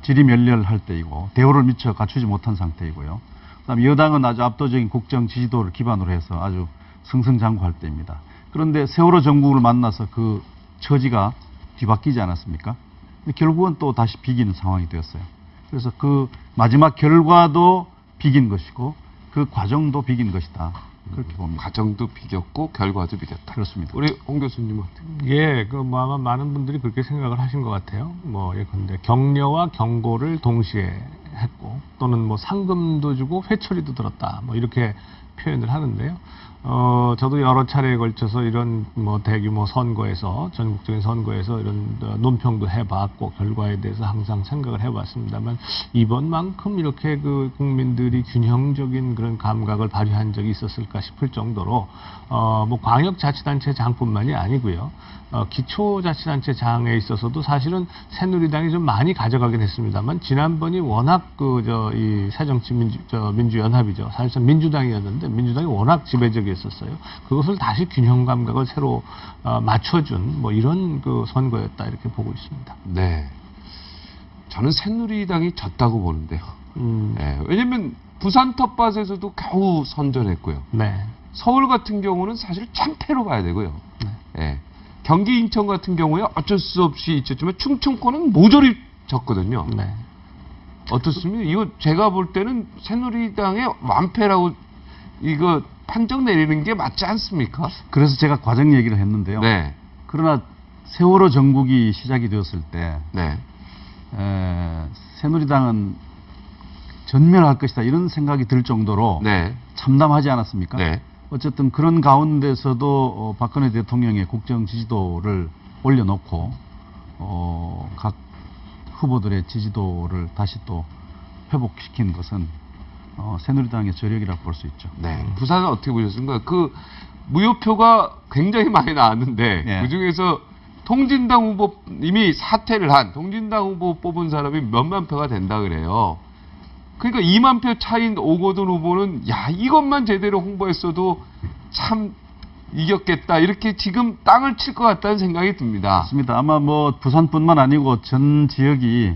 지리멸렬할 때이고 대우를 미처 갖추지 못한 상태이고요. 그다음에 여당은 아주 압도적인 국정 지지도를 기반으로 해서 아주 승승장구할 때입니다. 그런데 세월호 정국을 만나서 그 처지가 뒤바뀌지 않았습니까? 근데 결국은 또 다시 비기는 상황이 되었어요. 그래서 그 마지막 결과도 비긴 것이고 그 과정도 비긴 것이다. 그렇게 봅니다. 과정도 비겼고 결과도 비겼다. 그렇습니다. 우리 홍 교수님은 어때요? 예, 뭐 아마 많은 분들이 그렇게 생각을 하신 것 같아요. 뭐 예컨대 격려와 경고를 동시에 했고, 또는 뭐 상금도 주고 회초리도 들었다, 뭐 이렇게 표현을 하는데요. 저도 여러 차례에 걸쳐서 이런 뭐 대규모 선거에서, 전국적인 선거에서 이런 논평도 해봤고, 결과에 대해서 항상 생각을 해봤습니다만, 이번만큼 이렇게 그 국민들이 균형적인 그런 감각을 발휘한 적이 있었을까 싶을 정도로, 뭐 광역자치단체 장뿐만이 아니고요. 기초자치단체 장에 있어서도 사실은 새누리당이 좀 많이 가져가긴 했습니다만, 지난번이 워낙 이 새정치민주연합이죠. 사실상 민주당이었는데, 민주당이 워낙 지배적이었었어요. 그것을 다시 균형 감각을 새로 맞춰준 뭐 이런 그 선거였다, 이렇게 보고 있습니다. 네, 저는 새누리당이 졌다고 보는데요. 네, 왜냐면 부산 텃밭에서도 겨우 선전했고요. 네. 서울 같은 경우는 사실 참패로 봐야 되고요. 예. 경기 인천 같은 경우에 어쩔 수 없이 있었지만 충청권은 모조리 졌거든요. 네. 어떻습니까? 이거 제가 볼 때는 새누리당의 완패라고 이거 판정 내리는 게 맞지 않습니까? 그래서 제가 과정 얘기를 했는데요. 네. 그러나 세월호 정국이 시작이 되었을 때 네. 새누리당은 전멸할 것이다 이런 생각이 들 정도로 네. 참담하지 않았습니까? 네. 어쨌든 그런 가운데서도 박근혜 대통령의 국정 지지도를 올려놓고 각 후보들의 지지도를 다시 또 회복시킨 것은 새누리당의 저력이라고 볼 수 있죠. 네. 부산은 어떻게 보셨습니까? 그 무효표가 굉장히 많이 나왔는데 네. 그중에서 통진당 후보 이미 사퇴를 한 통진당 후보 뽑은 사람이 몇만 표가 된다 그래요. 그러니까 2만 표 차인 오거돈 후보는 야 이것만 제대로 홍보했어도 참 이겼겠다 이렇게 지금 땅을 칠 것 같다는 생각이 듭니다. 맞습니다. 아마 뭐 부산뿐만 아니고 전 지역이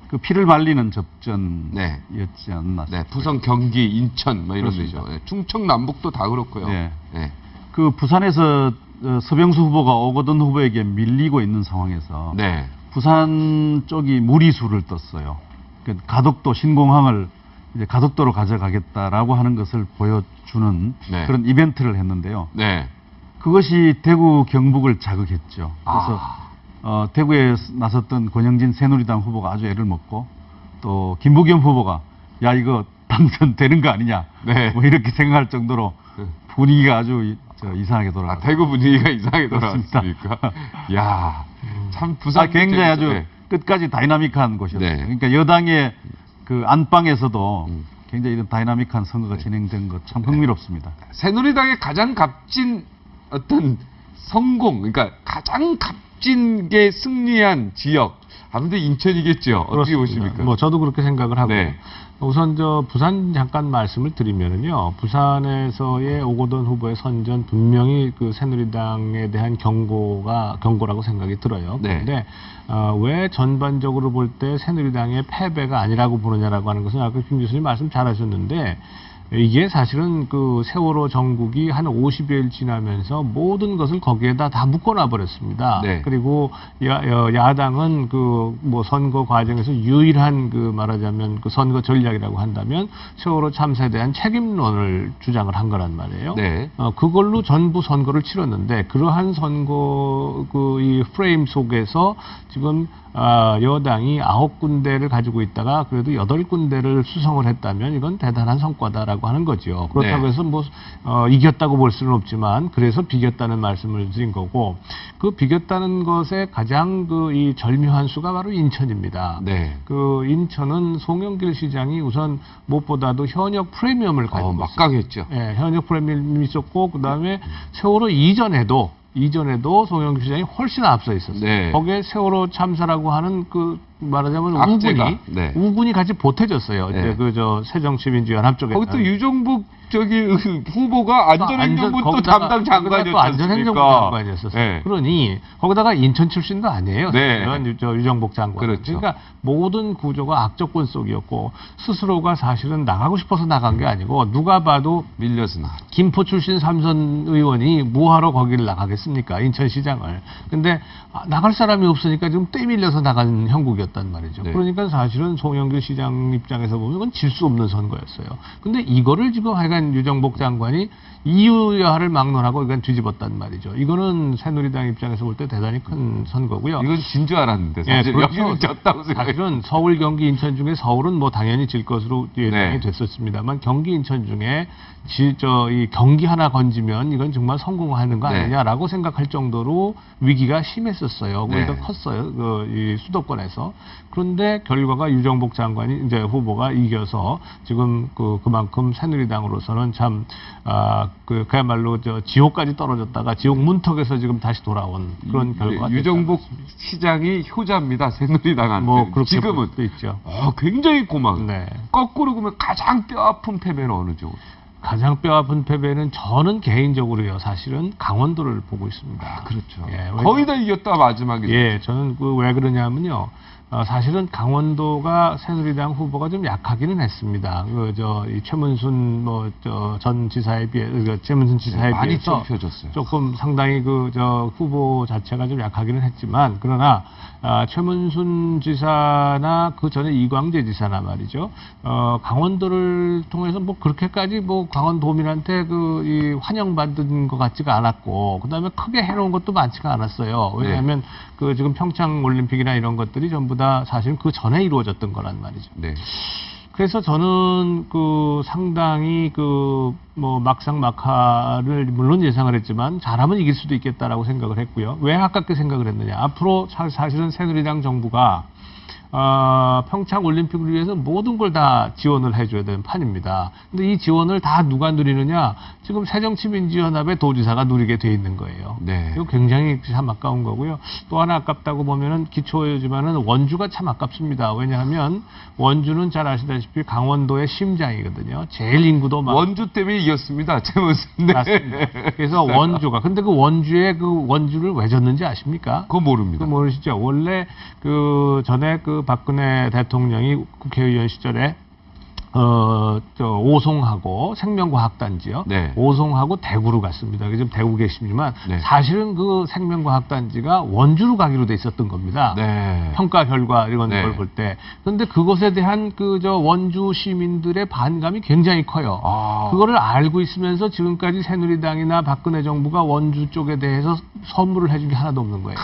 그 피를 말리는 접전이었지 않나. 네, 부산, 경기, 인천 뭐 이런 그렇습니다. 데죠. 네, 충청 남북도 다 그렇고요. 네. 네. 그 부산에서 서병수 후보가 오거돈 후보에게 밀리고 있는 상황에서 네. 부산 쪽이 무리수를 떴어요. 그 가덕도 신공항을 이제 가덕도로 가져가겠다라고 하는 것을 보여주는 네. 그런 이벤트를 했는데요. 네. 그것이 대구 경북을 자극했죠. 그래서 대구에 나섰던 권영진 새누리당 후보가 아주 애를 먹고 또 김부겸 후보가 야 이거 당선되는 거 아니냐 네. 뭐 이렇게 생각할 정도로 분위기가 아주 이상하게 돌아갔어요. 대구 분위기가 이상하게 그렇습니다. 돌아왔습니까? 야, 참 부산 굉장히 아주 네. 끝까지 다이나믹한 곳이었어요. 네. 그러니까 여당의 그 안방에서도 굉장히 이런 다이나믹한 선거가 네. 진행된 것 참 흥미롭습니다. 새누리당의 가장 값진 어떤 성공, 그러니까 가장 값진 게 승리한 지역 아무튼 인천이겠죠. 어떻게 그렇습니다. 보십니까? 뭐 저도 그렇게 생각을 하고 네. 우선 저 부산 잠깐 말씀을 드리면은요. 부산에서의 오거돈 후보의 선전 분명히 그 새누리당에 대한 경고라고 생각이 들어요. 네. 그런데 왜 전반적으로 볼 때 새누리당의 패배가 아니라고 보느냐라고 하는 것은 아까 김 교수님 말씀 잘하셨는데 이게 사실은 그 세월호 정국이 한 50여일 지나면서 모든 것을 거기에다 다 묶어놔 버렸습니다. 네. 그리고 야당은 그 뭐 선거 과정에서 유일한 그 말하자면 그 선거 전략이라고 한다면 세월호 참사에 대한 책임론을 주장을 한 거란 말이에요. 네. 그걸로 전부 선거를 치렀는데 그러한 선거 그 이 프레임 속에서 지금 여당이 9군데를 가지고 있다가 그래도 8군데를 수성을 했다면 이건 대단한 성과다라고 하는 거죠. 그렇다고 네. 해서 뭐 이겼다고 볼 수는 없지만 그래서 비겼다는 말씀을 드린 거고 그 비겼다는 것에 가장 그 이 절묘한 수가 바로 인천입니다. 네. 그 인천은 송영길 시장이 우선 무엇보다도 현역 프리미엄을 가지고 있어요. 막강했죠. 예, 현역 프리미엄이 있었고 그다음에 세월호 이전에도 송영길 시장이 훨씬 앞서 있었어요. 네. 거기에 세월호 참사라고 하는 그 말하자면 악재가, 네. 우군이 같이 보태졌어요. 네. 이제 그 저 새정치민주연합 쪽에. 거기 또 유정복 후보가 안전행정부 또 담당 장관이었지 안전행정부 않습니까? 장관이었었어요. 네. 그러니 거기다가 인천 출신도 아니에요. 네. 유정복 장관. 그렇죠. 그러니까 모든 구조가 악조건 속이었고 스스로가 사실은 나가고 싶어서 나간 게 아니고 누가 봐도 밀려서 나. 김포 출신 삼선 의원이 뭐하러 거기를 나가겠습니까? 인천시장을. 근데 나갈 사람이 없으니까 지금 떼밀려서 나간 형국이었단 말이죠. 네. 그러니까 사실은 송영길 시장 입장에서 보면 이건 질 수 없는 선거였어요. 근데 이거를 지금 하여간 유정복 장관이 이유야를 막론하고 이건 뒤집었단 말이죠. 이거는 새누리당 입장에서 볼 때 대단히 큰 선거고요. 이건 진 줄 알았는데 예, 사실 그렇죠. 여기는 졌다고 생각해요. 사실은 서울, 경기, 인천 중에 서울은 뭐 당연히 질 것으로 예상이 네. 됐었습니다만 경기, 인천 중에 이 경기 하나 건지면 이건 정말 성공하는 거 네. 아니냐라고 생각할 정도로 위기가 심했었어요. 네. 거기가 컸어요. 이 수도권에서. 그런데 결과가 유정복 장관이 이제 후보가 이겨서 지금 그만큼 새누리당으로서는 참 그야말로 저 지옥까지 떨어졌다가 지옥 문턱에서 지금 다시 돌아온 그런 결과가 유정복 시장이 효자입니다. 새누리당한테. 뭐 그렇게 지금은 볼 수도 있죠. 굉장히 고마워요. 네. 거꾸로 보면 가장 뼈아픈 패배는 어느 쪽? 가장 뼈아픈 패배는 저는 개인적으로요. 사실은 강원도를 보고 있습니다. 그렇죠. 예, 거의 다 이겼다 마지막에. 예, 저는 왜 그러냐면요. 사실은 강원도가 새누리당 후보가 좀 약하기는 했습니다. 이 최문순 전 지사에 비해, 최문순 지사에 많이 비해서 좁혀졌어요. 조금 상당히 후보 자체가 좀 약하기는 했지만, 그러나 최문순 지사나 그 전에 이광재 지사나 말이죠. 강원도를 통해서 뭐 그렇게까지 강원도민한테 이 환영받은 것 같지가 않았고, 그 다음에 크게 해놓은 것도 많지가 않았어요. 왜냐하면 지금 평창 올림픽이나 이런 것들이 전부 다 사실 그 전에 이루어졌던 거란 말이죠. 네. 그래서 저는 상당히 막상 막하를 물론 예상을 했지만 잘하면 이길 수도 있겠다라고 생각을 했고요. 왜 아깝게 생각을 했느냐? 앞으로 사실은 새누리당 정부가 평창 올림픽을 위해서 모든 걸 다 지원을 해줘야 되는 판입니다. 근데 이 지원을 다 누가 누리느냐? 지금 새정치민주연합의 도지사가 누리게 돼 있는 거예요. 네. 이거 굉장히 참 아까운 거고요. 또 하나 아깝다고 보면은 기초지만은 원주가 참 아깝습니다. 왜냐하면 원주는 잘 아시다시피 강원도의 심장이거든요. 제일 인구도 많고. 원주 때문에 이겼습니다. 최문순. 네. 맞습니다. 그래서 원주가. 근데 원주에 원주를 왜 졌는지 아십니까? 그거 모릅니다. 그거 모르시죠? 원래 전에 박근혜 대통령이 국회의원 시절에 오송하고 생명과학단지요. 네. 오송하고 대구로 갔습니다. 지금 대구 계시지만 네. 사실은 그 생명과학단지가 원주로 가기로 돼 있었던 겁니다. 네. 평가 결과 이런 네. 걸 볼 때. 그런데 그것에 대한 원주 시민들의 반감이 굉장히 커요. 그거를 알고 있으면서 지금까지 새누리당이나 박근혜 정부가 원주 쪽에 대해서 선물을 해준 게 하나도 없는 거예요.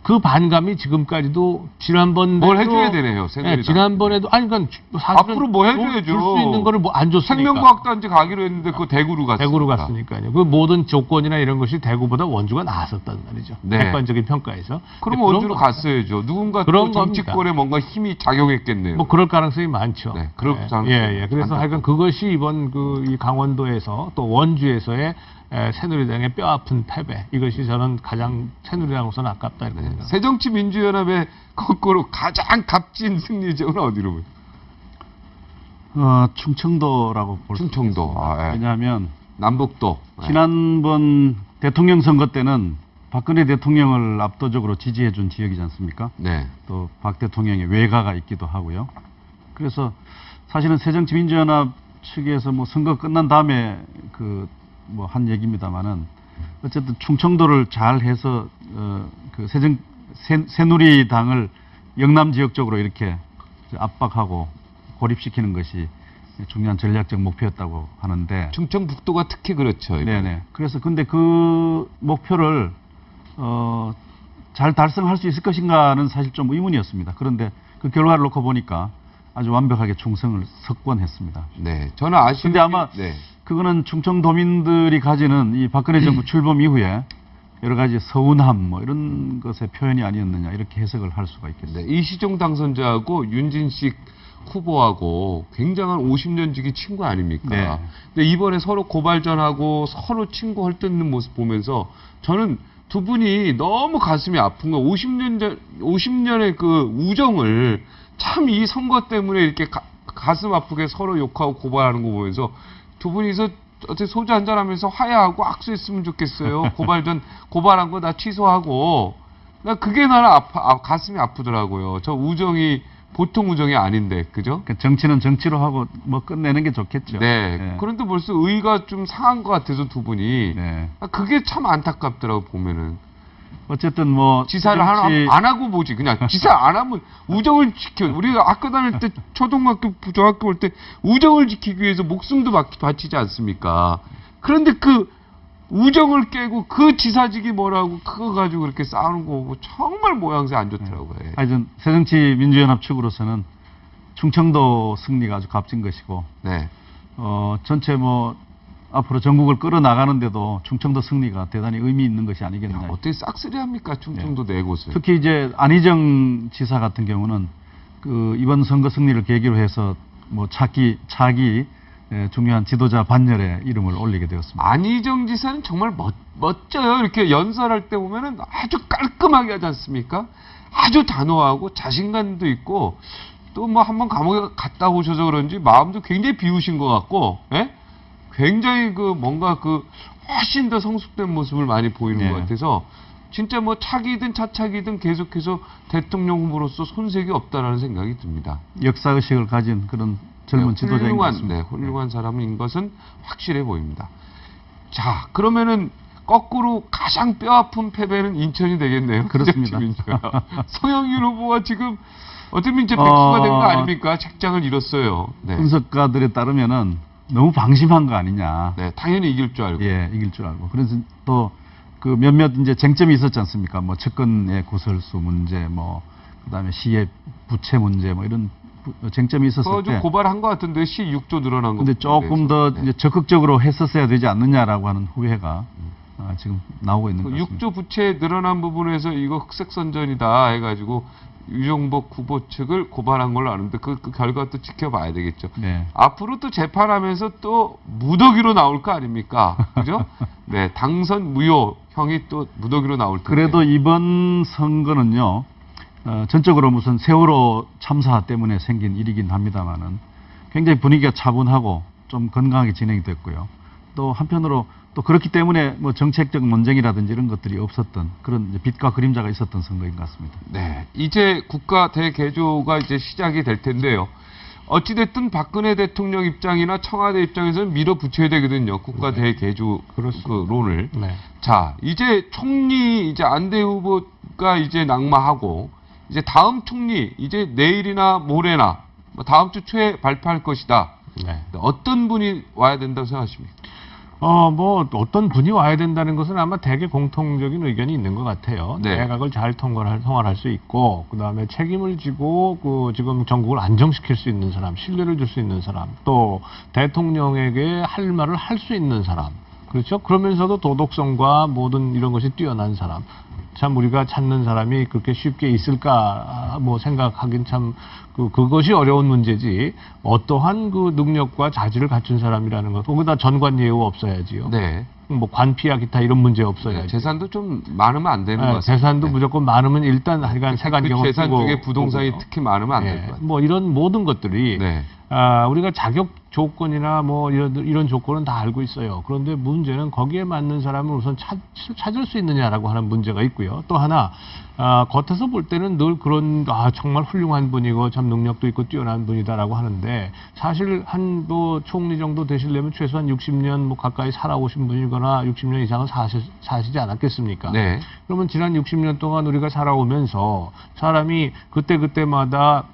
그 반감이 지금까지도 지난번 뭘 해줘야 되네요, 새누리당. 네, 지난번에도 그러니까 사실은 앞으로 뭐 해줘야죠. 줄 수 있는 거를 안 줬으니까. 생명과학단지 가기로 했는데 그거 대구로 갔어요. 대구로 갔으니까요. 그 모든 조건이나 이런 것이 대구보다 원주가 나았었단 말이죠. 네. 객관적인 평가에서. 그럼 그런 원주로 겁니다. 갔어야죠. 누군가 그런 또 정치권에 뭔가 힘이 작용했겠네요. 뭐 그럴 가능성이 많죠. 네, 그럴 가능성이 예. 그래서 많다. 하여간 그것이 이번 이 강원도에서 또 원주에서의 새누리당의 뼈아픈 패배, 이것이 저는 가장 새누리당으로서는 아깝다 이렇게 생각합니다. 새정치민주연합의 거꾸로 가장 값진 승리 지역은 어디로 보세요? 충청도라고 볼 수 충청도. 있습니다. 아, 예. 왜냐하면 남북도. 지난번 대통령 선거 때는 박근혜 대통령을 압도적으로 지지해 준 지역이지 않습니까? 네. 또 박 대통령의 외가가 있기도 하고요. 그래서 사실은 새정치민주연합 측에서 뭐 선거 끝난 다음에 그 뭐 한 얘기입니다만은 어쨌든 충청도를 잘 해서 그 새누리당을 영남 지역 쪽으로 이렇게 압박하고 고립시키는 것이 중요한 전략적 목표였다고 하는데. 충청북도가 특히 그렇죠. 이번에. 네네. 그래서 근데 그 목표를 잘 달성할 수 있을 것인가는 사실 좀 의문이었습니다. 그런데 그 결과를 놓고 보니까 아주 완벽하게 충성을 석권했습니다. 네. 저는 아쉬운 근데 아마 네. 그거는 충청도민들이 가지는 이 박근혜 정부 출범 이후에 여러 가지 서운함 뭐 이런 것의 표현이 아니었느냐 이렇게 해석을 할 수가 있겠습니다. 네. 이시종 당선자하고 윤진식 후보하고 굉장한 50년 지기 친구 아닙니까? 네. 근데 이번에 서로 고발전하고 서로 친구 헐뜯는 모습 보면서 저는 두 분이 너무 가슴이 아픈 거 50년의 그 우정을 참 이 선거 때문에 이렇게 가슴 아프게 서로 욕하고 고발하는 거 보면서 두 분이서 어떻게 소주 한잔 하면서 화해하고 악수했으면 좋겠어요. 고발한 거 다 취소하고. 나 그게 나는 가슴이 아프더라고요. 저 우정이 보통 우정이 아닌데, 그죠? 그러니까 정치는 정치로 하고 뭐 끝내는 게 좋겠죠. 네. 네. 그런데 벌써 의가 좀 상한 것 같아서 두 분이. 네. 그게 참 안타깝더라고, 보면은. 어쨌든 뭐 지사를 안 하고 보지. 그냥 지사 안 하면 우정을 지켜. 우리가 학교 다닐 때 초등학교, 중학교 올 때 우정을 지키기 위해서 목숨도 바치지 않습니까? 그런데 그 우정을 깨고 그 지사직이 뭐라고 그거 가지고 그렇게 싸우는 거 보고 정말 모양새 안 좋더라고요. 예. 하여튼 새정치민주연합 측으로서는 충청도 승리가 아주 값진 것이고 네. 전체 뭐 앞으로 전국을 끌어나가는데도 충청도 승리가 대단히 의미 있는 것이 아니겠느냐. 어떻게 싹쓸이 합니까? 충청도 네 곳을. 특히 이제 안희정 지사 같은 경우는 그 이번 선거 승리를 계기로 해서 뭐 차기 중요한 지도자 반열에 이름을 올리게 되었습니다. 안희정 지사는 정말 멋져요. 이렇게 연설할 때 보면은 아주 깔끔하게 하지 않습니까? 아주 단호하고 자신감도 있고 또 뭐 한번 감옥에 갔다 오셔서 그런지 마음도 굉장히 비우신 것 같고, 예? 굉장히 그 뭔가 그 훨씬 더 성숙된 모습을 많이 보이는 네. 것 같아서 진짜 뭐 차기든 차차기든 계속해서 대통령 후보로서 손색이 없다라는 생각이 듭니다. 역사의식을 가진 그런 젊은 지도자인 것 같습니다. 훌륭한 사람인 것은 확실해 보입니다. 자, 그러면은 거꾸로 가장 뼈아픈 패배는 인천이 되겠네요. 그렇습니다. 성영균 후보가 지금 어쩌면 이제 백수가 된 거 아닙니까? 책장을 잃었어요. 네. 분석가들에 따르면은 너무 방심한 거 아니냐. 네, 당연히 이길 줄 알고. 예, 이길 줄 알고. 그래서 또 그 몇몇 이제 쟁점이 있었지 않습니까? 뭐 측근의 구설수 문제, 뭐 그다음에 시의 부채 문제, 뭐 이런 쟁점이 있었을 좀 때. 고발한 것 같은데 시 6조 늘어난 거. 근데 조금 더 네. 이제 적극적으로 했었어야 되지 않느냐라고 하는 후회가 지금 나오고 있는 것 같습니다. 6조 부채 늘어난 부분에서 이거 흑색 선전이다 해가지고 유정복 후보 측을 고발한 걸로 아는데 그 결과 또 지켜봐야 되겠죠. 네. 앞으로 또 재판하면서 또 무더기로 나올 거 아닙니까? 그죠? 네, 당선 무효형이 또 무더기로 나올 텐데. 그래도 이번 선거는요, 전적으로 무슨 세월호 참사 때문에 생긴 일이긴 합니다만은 굉장히 분위기가 차분하고 좀 건강하게 진행이 됐고요. 또 한편으로 또 그렇기 때문에 뭐 정책적 논쟁이라든지 이런 것들이 없었던 그런 이제 빛과 그림자가 있었던 선거인 것 같습니다. 네, 이제 국가 대개조가 이제 시작이 될 텐데요. 어찌됐든 박근혜 대통령 입장이나 청와대 입장에서는 밀어붙여야 되거든요. 국가 대개조 그 론을. 네. 자, 이제 총리 이제 안대 후보가 이제 낙마하고 이제 다음 총리 이제 내일이나 모레나 뭐 다음 주 초에 발표할 것이다. 네. 어떤 분이 와야 된다고 생각하십니까? 뭐 어떤 분이 와야 된다는 것은 아마 대개 공통적인 의견이 있는 것 같아요. 네. 내각을 잘 통할할 수 있고, 그 다음에 책임을 지고 그 지금 전국을 안정시킬 수 있는 사람, 신뢰를 줄 수 있는 사람, 또 대통령에게 할 말을 할 수 있는 사람, 그렇죠? 그러면서도 도덕성과 모든 이런 것이 뛰어난 사람. 참 우리가 찾는 사람이 그렇게 쉽게 있을까 뭐 생각하긴 참 그것이 어려운 문제지 어떠한 그 능력과 자질을 갖춘 사람이라는 것 거기다 전관 예우 없어야지요. 네. 뭐 관피야 기타 이런 문제 없어야지. 재산도 좀 많으면 안 되는 것 같습니다. 재산도 네. 무조건 많으면 일단 하여간 세간경을 그 재산 쓰고 중에 부동산이 보고요. 특히 많으면 안 될 것 같아요. 뭐 이런 모든 것들이 네. 우리가 자격 조건이나 뭐 이런 조건은 다 알고 있어요. 그런데 문제는 거기에 맞는 사람을 우선 찾을 수 있느냐라고 하는 문제가 있고요. 또 하나 겉에서 볼 때는 늘 그런 정말 훌륭한 분이고 참 능력도 있고 뛰어난 분이다라고 하는데 사실 한 뭐 총리 정도 되시려면 최소한 60년 뭐 가까이 살아오신 분이거나 60년 이상은 사시지 않았겠습니까? 네. 그러면 지난 60년 동안 우리가 살아오면서 사람이 그때마다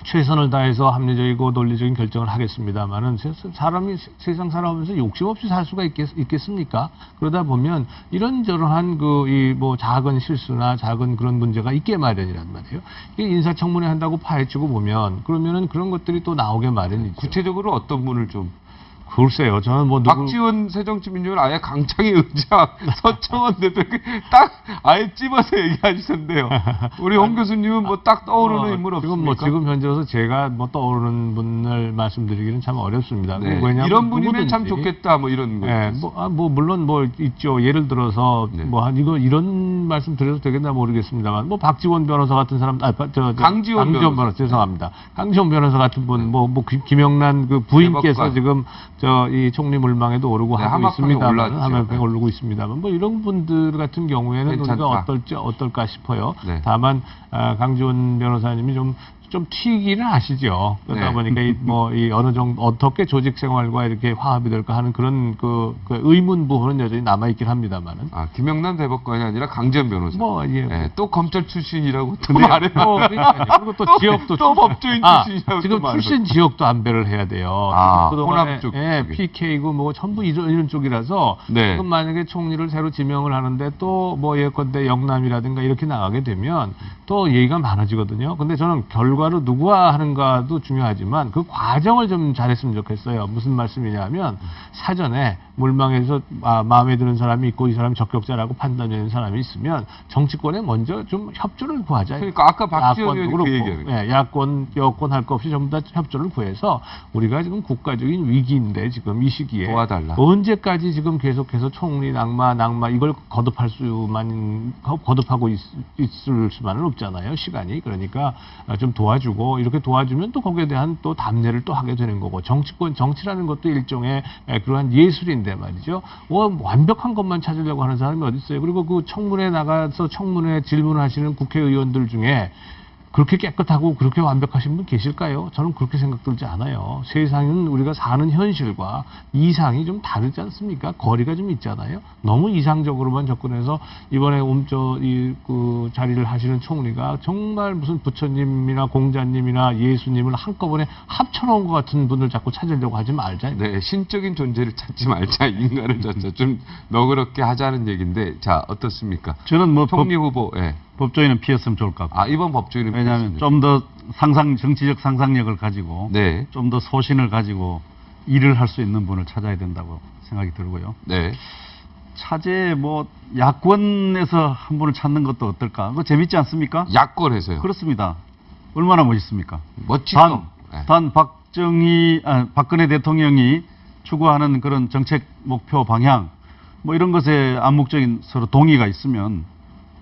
최선을 다해서 합리적이고 논리적인 결정을 하겠습니다만은 사람이 세상 살아오면서 욕심 없이 살 수가 있겠습니까? 그러다 보면 이런저런한 뭐 작은 실수나 작은 그런 문제가 있게 마련이란 말이에요. 이게 인사청문회 한다고 파헤치고 보면 그러면은 그런 것들이 또 나오게 마련이죠. 구체적으로 어떤 분을 좀 글쎄요. 저는 뭐 박지원 새정치민주는 아예 강창희 의장, 서청원 대표 딱 아예 찝어서 얘기하시던데요. 우리 홍 교수님은 뭐 딱 떠오르는 인물 없습니까? 지금 현재로서 제가 뭐 떠오르는 분을 말씀드리기는 참 어렵습니다. 네. 왜냐하면 이런 분이면 누구든지, 참 좋겠다 뭐 이런 거. 네, 물론 뭐 있죠. 예를 들어서 네. 이런 말씀 드려도 되겠나 모르겠습니다만 뭐 박지원 변호사 같은 사람, 강지원 변호사. 죄송합니다. 강지원 변호사 같은 분, 김영란 그 부인께서 대법관. 지금 이 총리 물망에도 오르고 네, 하고 하마평에 있습니다만, 올랐죠. 하마평에 오르고 있습니다만, 뭐 이런 분들 같은 경우에는 괜찮다. 우리가 어떨까 싶어요. 네. 다만 강지원 변호사님이 좀 튀기는 아시죠. 그러다 네. 보니까 이 어느 정도 어떻게 조직 생활과 이렇게 화합이 될까 하는 그런 그 의문 부분은 여전히 남아 있긴 합니다만은. 김영란 대법관이 아니라 강지원 변호사. 네, 또 검찰 출신이라고 또 말해요. 그리고 또 지역도 또 법조인 출신이라고 지금 또 출신 지역도 안배를 해야 돼요. 호남 쪽. PK고 뭐 전부 이런 쪽이라서 네. 지금 만약에 총리를 새로 지명을 하는데 또 뭐 예컨대 영남이라든가 이렇게 나가게 되면 또 얘기가 많아지거든요. 근데 저는 결과로 누구와 하는가도 중요하지만 그 과정을 좀 잘했으면 좋겠어요. 무슨 말씀이냐면 사전에 물망에서 마음에 드는 사람이 있고 이 사람이 적격자라고 판단되는 사람이 있으면 정치권에 먼저 좀 협조를 구하자. 그러니까 아까 박지원 의원이 그 얘기예요. 야권, 여권 할 것 없이 전부 다 협조를 구해서 우리가 지금 국가적인 위기인데 지금 이 시기에 도와달라. 언제까지 지금 계속해서 총리 낙마 이걸 거듭하고 있을 수만은 없잖아요. 시간이. 그러니까 좀 도와주고 이렇게 도와주면 또 거기에 대한 또 답례를 또 하게 되는 거고 정치라는 것도 일종의 그러한 예술인데 말이죠. 완벽한 것만 찾으려고 하는 사람이 어디 있어요. 그리고 그 청문회 나가서 청문회 질문하시는 국회의원들 중에 그렇게 깨끗하고 그렇게 완벽하신 분 계실까요? 저는 그렇게 생각 들지 않아요. 세상은 우리가 사는 현실과 이상이 좀 다르지 않습니까? 거리가 좀 있잖아요. 너무 이상적으로만 접근해서 이번에 그 자리를 하시는 총리가 정말 무슨 부처님이나 공자님이나 예수님을 한꺼번에 합쳐놓은 것 같은 분을 자꾸 찾으려고 하지 말자. 네, 신적인 존재를 찾지 말자. 인간을 찾자. 좀 너그럽게 하자는 얘기인데, 자, 어떻습니까? 저는 뭐 총리 후보, 예. 법조인은 피했으면 좋을 것 같고. 이번 법조인은 왜냐하면 좀 더 정치적 상상력을 가지고 네. 좀 더 소신을 가지고 일을 할 수 있는 분을 찾아야 된다고 생각이 들고요. 네. 차제 뭐 야권에서 한 분을 찾는 것도 어떨까? 그거 재밌지 않습니까? 야권에서요. 그렇습니다. 얼마나 멋있습니까? 멋지죠. 단 박근혜 대통령이 추구하는 그런 정책 목표 방향 뭐 이런 것에 암묵적인 서로 동의가 있으면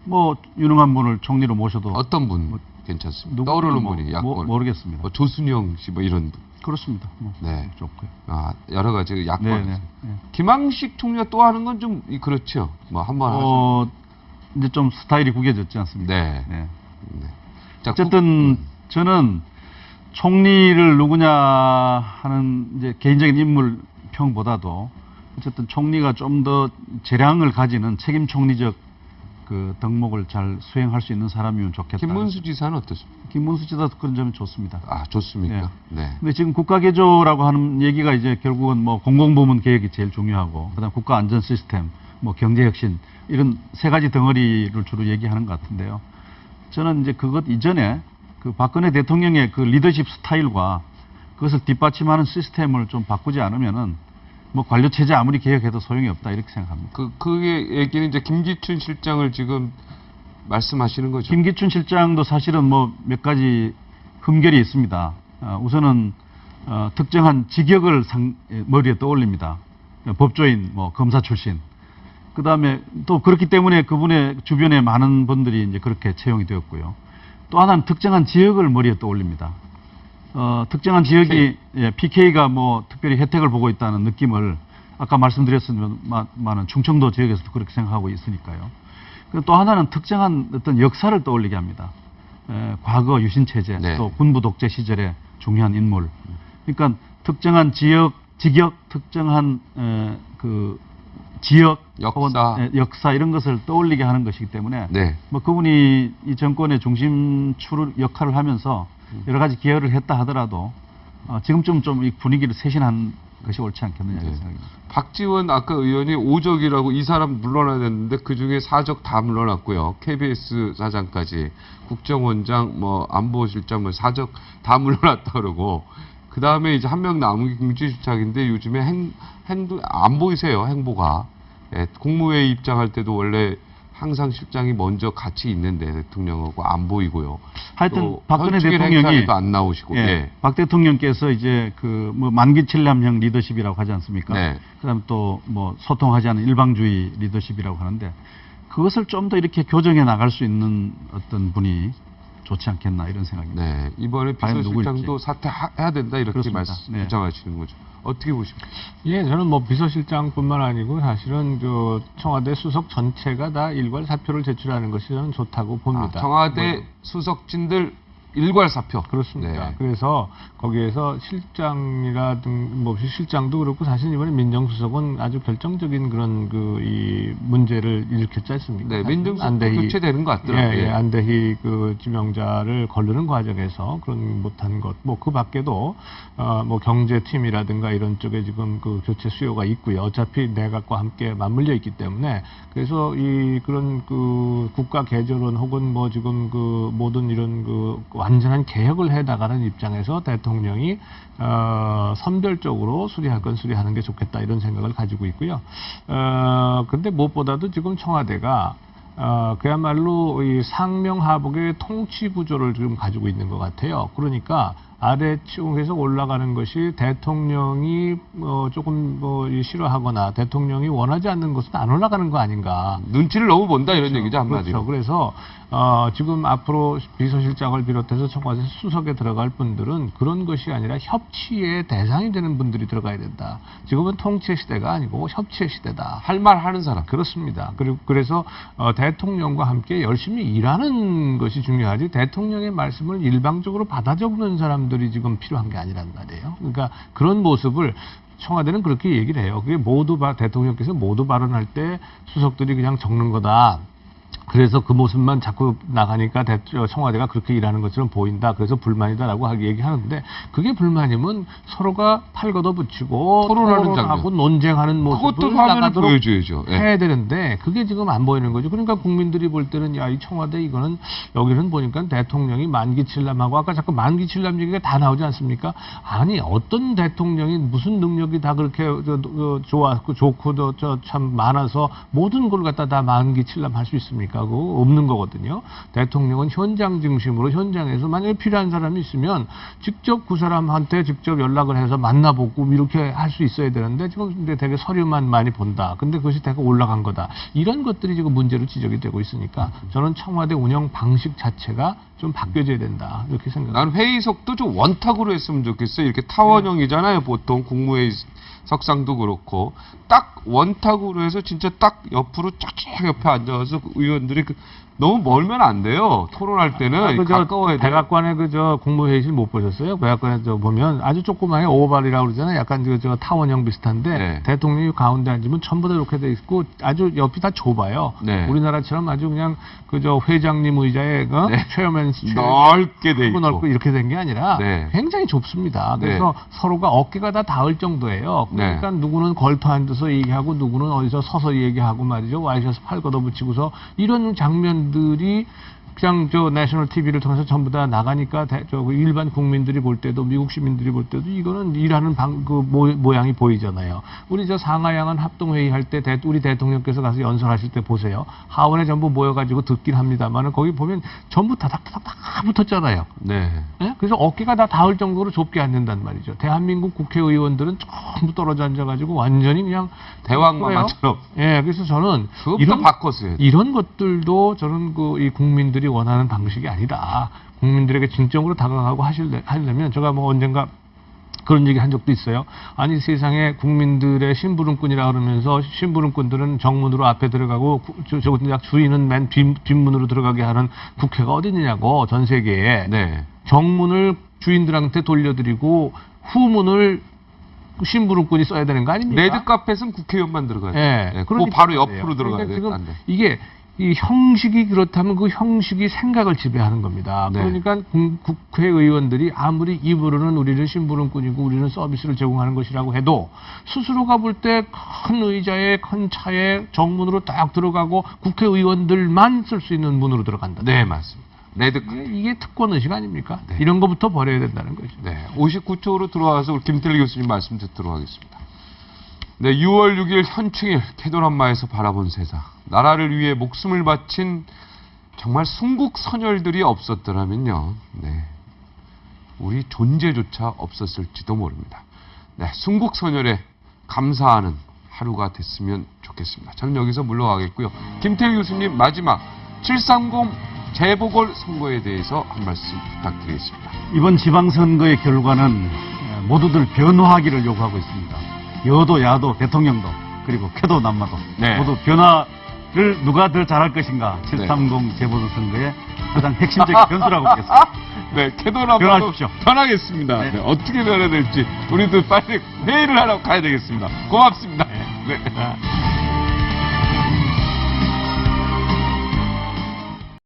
뭐 유능한 분을 총리로 모셔도 어떤 분 괜찮습니다. 누구 떠오르는 뭐, 분이 야권. 모르겠습니다. 뭐 조순영 씨 뭐 이런 분. 그렇습니다. 네. 좋고요. 여러 가지 야권. 네. 김항식 총리가 또 하는 건 좀 그렇죠. 뭐 한번 하죠. 이제 좀 스타일이 구겨졌지 않습니까? 네. 네. 자, 어쨌든 저는 총리를 누구냐 하는 이제 개인적인 인물 평보다도 어쨌든 총리가 좀 더 재량을 가지는 책임 총리적 그 덕목을 잘 수행할 수 있는 사람이면 좋겠다. 김문수 지사는 어떻습니까? 김문수 지사도 그런 점이 좋습니다. 좋습니까? 네. 근데 지금 국가개조라고 하는 얘기가 이제 결국은 뭐 공공부문 개혁이 제일 중요하고, 그다음 국가안전 시스템, 뭐 경제혁신 이런 세 가지 덩어리를 주로 얘기하는 것 같은데요. 저는 이제 그것 이전에 그 박근혜 대통령의 그 리더십 스타일과 그것을 뒷받침하는 시스템을 좀 바꾸지 않으면은 뭐 관료 체제 아무리 개혁해도 소용이 없다 이렇게 생각합니다. 그게 얘기는 이제 김기춘 실장을 지금 말씀하시는 거죠. 김기춘 실장도 사실은 뭐 몇 가지 흠결이 있습니다. 우선은 특정한 직역을 머리에 떠올립니다. 법조인, 뭐 검사 출신. 그 다음에 또 그렇기 때문에 그분의 주변에 많은 분들이 이제 그렇게 채용이 되었고요. 또 하나는 특정한 지역을 머리에 떠올립니다. 특정한 지역이 PK가 뭐 특별히 혜택을 보고 있다는 느낌을 아까 말씀드렸지만은 충청도 지역에서도 그렇게 생각하고 있으니까요. 그리고 또 하나는 특정한 어떤 역사를 떠올리게 합니다. 과거 유신체제, 네. 또 군부 독재 시절의 중요한 인물. 그러니까 특정한 직역, 특정한 그 지역, 역사 이런 것을 떠올리게 하는 것이기 때문에 네. 뭐 그분이 이 정권의 중심축 역할을 하면서 여러 가지 기여를 했다 하더라도 지금쯤 좀 이 분위기를 쇄신한 것이 옳지 않겠느냐 네. 생각입니다. 박지원 아까 의원이 5적이라고 이 사람 물러나야 됐는데 그중에 4적 다 물러났고요. KBS 사장까지 국정원장 뭐 안보실장 뭐 4적 다 물러났다 그러고 그 다음에 이제 한 명 남은 게 김지수탁인데 요즘에 행도 안 보이세요 행보가. 예, 국무회의 입장할 때도 원래 항상 실장이 먼저 같이 있는데 대통령하고 안 보이고요. 하여튼 박근혜 현충일 대통령이 행사에도 안 나오시고. 예. 박 대통령께서 이제 그 뭐 만기칠람형 리더십이라고 하지 않습니까? 네. 그다음 또 뭐 소통하지 않은 일방주의 리더십이라고 하는데 그것을 좀 더 이렇게 교정해 나갈 수 있는 어떤 분이 좋지 않겠나 이런 생각입니다. 네, 이번에 과연 비서실장도 누구일지. 사퇴해야 된다 이렇게 그렇습니다. 네. 주장하시는 거죠. 어떻게 보십니까? 예, 저는 뭐 비서실장뿐만 아니고 사실은 그 청와대 수석 전체가 다 일괄 사표를 제출하는 것이 저는 좋다고 봅니다. 청와대 뭐, 수석진들 일괄 사표. 그렇습니다. 네. 그래서 거기에서 실장이라든 뭐 실장도 그렇고 사실 이번에 민정수석은 아주 결정적인 그런 그 이 문제를 일으켰지 않습니까? 네, 사실 민정수석 교체되는 것 같더라고요. 예, 안대희 그 지명자를 거르는 과정에서 그런 못한 것, 뭐 그 밖에도 뭐 경제팀이라든가 이런 쪽에 지금 그 교체 수요가 있고요. 어차피 내각과 함께 맞물려 있기 때문에 그래서 이 그런 그 국가 개조론 혹은 뭐 지금 그 모든 이런 그 완전한 개혁을 해 나가는 입장에서 대통령이 선별적으로 수리할 건 수리하는 게 좋겠다 이런 생각을 가지고 있고요. 근데 무엇보다도 지금 청와대가 그야말로 이 상명하복의 통치 구조를 지금 가지고 있는 것 같아요. 그러니까 아래층에서 올라가는 것이 대통령이 조금 싫어하거나 대통령이 원하지 않는 것은 안 올라가는 거 아닌가. 눈치를 너무 본다 이런 얘기죠 한마디로. 그렇죠. 그래서 지금 앞으로 비서실장을 비롯해서 청와대 수석에 들어갈 분들은 그런 것이 아니라 협치의 대상이 되는 분들이 들어가야 된다. 지금은 통치의 시대가 아니고 협치의 시대다. 할 말 하는 사람. 그렇습니다. 그리고 그래서 대통령과 함께 열심히 일하는 것이 중요하지 대통령의 말씀을 일방적으로 받아 적는 사람들이 지금 필요한 게 아니란 말이에요. 그러니까 그런 모습을 청와대는 그렇게 얘기를 해요. 그게 대통령께서 모두 발언할 때 수석들이 그냥 적는 거다. 그래서 그 모습만 자꾸 나가니까 청와대가 그렇게 일하는 것처럼 보인다. 그래서 불만이다라고 얘기하는데 그게 불만이면 서로가 팔 걷어붙이고 토론하는 토론하고 논쟁하는 모습을 그것도 화면을 나가도록 보여줘야죠. 예. 해야 되는데 그게 지금 안 보이는 거죠. 그러니까 국민들이 볼 때는 야, 이 청와대 이거는 여기는 보니까 대통령이 만기칠람하고 아까 자꾸 만기칠람 얘기가 다 나오지 않습니까? 아니 어떤 대통령이 무슨 능력이 다 그렇게 좋고 참 많아서 모든 걸 갖다 다 만기칠람 할 수 있습니까? 그거 없는 거거든요. 대통령은 현장 중심으로 현장에서 만약에 필요한 사람이 있으면 직접 그 사람한테 직접 연락을 해서 만나보고 이렇게 할 수 있어야 되는데 지금 근데 되게 서류만 많이 본다. 근데 그것이 되게 올라간 거다. 이런 것들이 지금 문제로 지적이 되고 있으니까 저는 청와대 운영 방식 자체가 좀 바뀌어져야 된다. 이렇게 생각합니다. 난 회의석도 좀 원탁으로 했으면 좋겠어요. 이렇게 타원형이잖아요. 보통 국무회의 석상도 그렇고 딱 원탁으로 해서 진짜 딱 옆으로 쫙쫙 옆에 앉아서 의원들이 너무 멀면 안 돼요. 토론할 때는 가까워야 돼요. 백악관의 국무회의실 못 보셨어요? 백악관에 보면 아주 조그마한 오발이라고 그러잖아요. 약간 타원형 비슷한데 네. 대통령이 가운데 앉으면 전부 다 이렇게 돼 있고 아주 옆이 다 좁아요. 네. 우리나라처럼 아주 그냥 회장님 의자에 네. 최여면 넓게 돼 있고 넓고 이렇게 된 게 아니라 네. 굉장히 좁습니다. 그래서 서로가 어깨가 다 닿을 정도예요. 그러니까 누구는 걸터 앉아서 얘기하고 누구는 어디서 서서 얘기하고 말이죠. 와이셔츠 팔 걷어붙이고서 이런 장면들이 그냥 저 내셔널 TV를 통해서 전부 다 나가니까 일반 국민들이 볼 때도 미국 시민들이 볼 때도 이거는 일하는 모양이 보이잖아요. 우리 저 상하양안 합동회의 할 때 우리 대통령께서 가서 연설하실 때 보세요. 하원에 전부 모여가지고 듣긴 합니다만은 거기 보면 전부 다닥다닥 다 붙었잖아요. 네. 예? 그래서 어깨가 다 닿을 정도로 좁게 앉는단 말이죠. 대한민국 국회의원들은 전부 떨어져 앉아가지고 완전히 그냥 대왕마마처럼. 예, 그래서 저는 그것부터 바꿨어요. 이런 것들도 저는 이 국민들이 원하는 방식이 아니다. 국민들에게 진정으로 다가가고 하려면 제가 뭐 언젠가 그런 얘기 한 적도 있어요. 아니 세상에 국민들의 심부름꾼이라 그러면서 심부름꾼들은 정문으로 앞에 들어가고 주인은 맨 뒷문으로 들어가게 하는 국회가 어디 있느냐고 전 세계에. 네. 정문을 주인들한테 돌려드리고 후문을 심부름꾼이 써야 되는 거 아닙니까? 레드카펫은 국회의원만 들어가요. 예. 그 그러니까 바로 옆으로 그래요. 들어가야 그러니까 돼요. 지금 안 돼. 이게 이 형식이 그렇다면 그 형식이 생각을 지배하는 겁니다. 네. 그러니까 국회의원들이 아무리 입으로는 우리는 심부름꾼이고 우리는 서비스를 제공하는 것이라고 해도 스스로가 볼 때 큰 의자에 큰 차에 정문으로 딱 들어가고 국회의원들만 쓸 수 있는 문으로 들어간다. 네, 맞습니다. 레드카펫. 이게 특권 의식 아닙니까? 네. 이런 것부터 버려야 된다는 거죠. 네, 59초로 들어와서 우리 김태리 교수님 말씀 듣도록 하겠습니다. 네, 6월 6일 현충일 캐논한마에서 바라본 세상. 나라를 위해 목숨을 바친 정말 순국 선열들이 없었더라면요. 네, 우리 존재조차 없었을지도 모릅니다. 네, 순국 선열에 감사하는 하루가 됐으면 좋겠습니다. 저는 여기서 물러가겠고요. 김태리 교수님 마지막 730 재보궐 선거에 대해서 한 말씀 부탁드리겠습니다. 이번 지방선거의 결과는 모두들 변화하기를 요구하고 있습니다. 여도 야도 대통령도 그리고 쾌도 남마도 네. 모두 변화를 누가 더 잘할 것인가 730 재보궐선거의 가장 핵심적인 변수라고 보겠습니다. 네, 캐논한마도 변화하십시오. 변하겠습니다. 네. 네, 어떻게 변해야 될지 우리도 빨리 회의를 하러 가야 되겠습니다. 고맙습니다. 네. 아.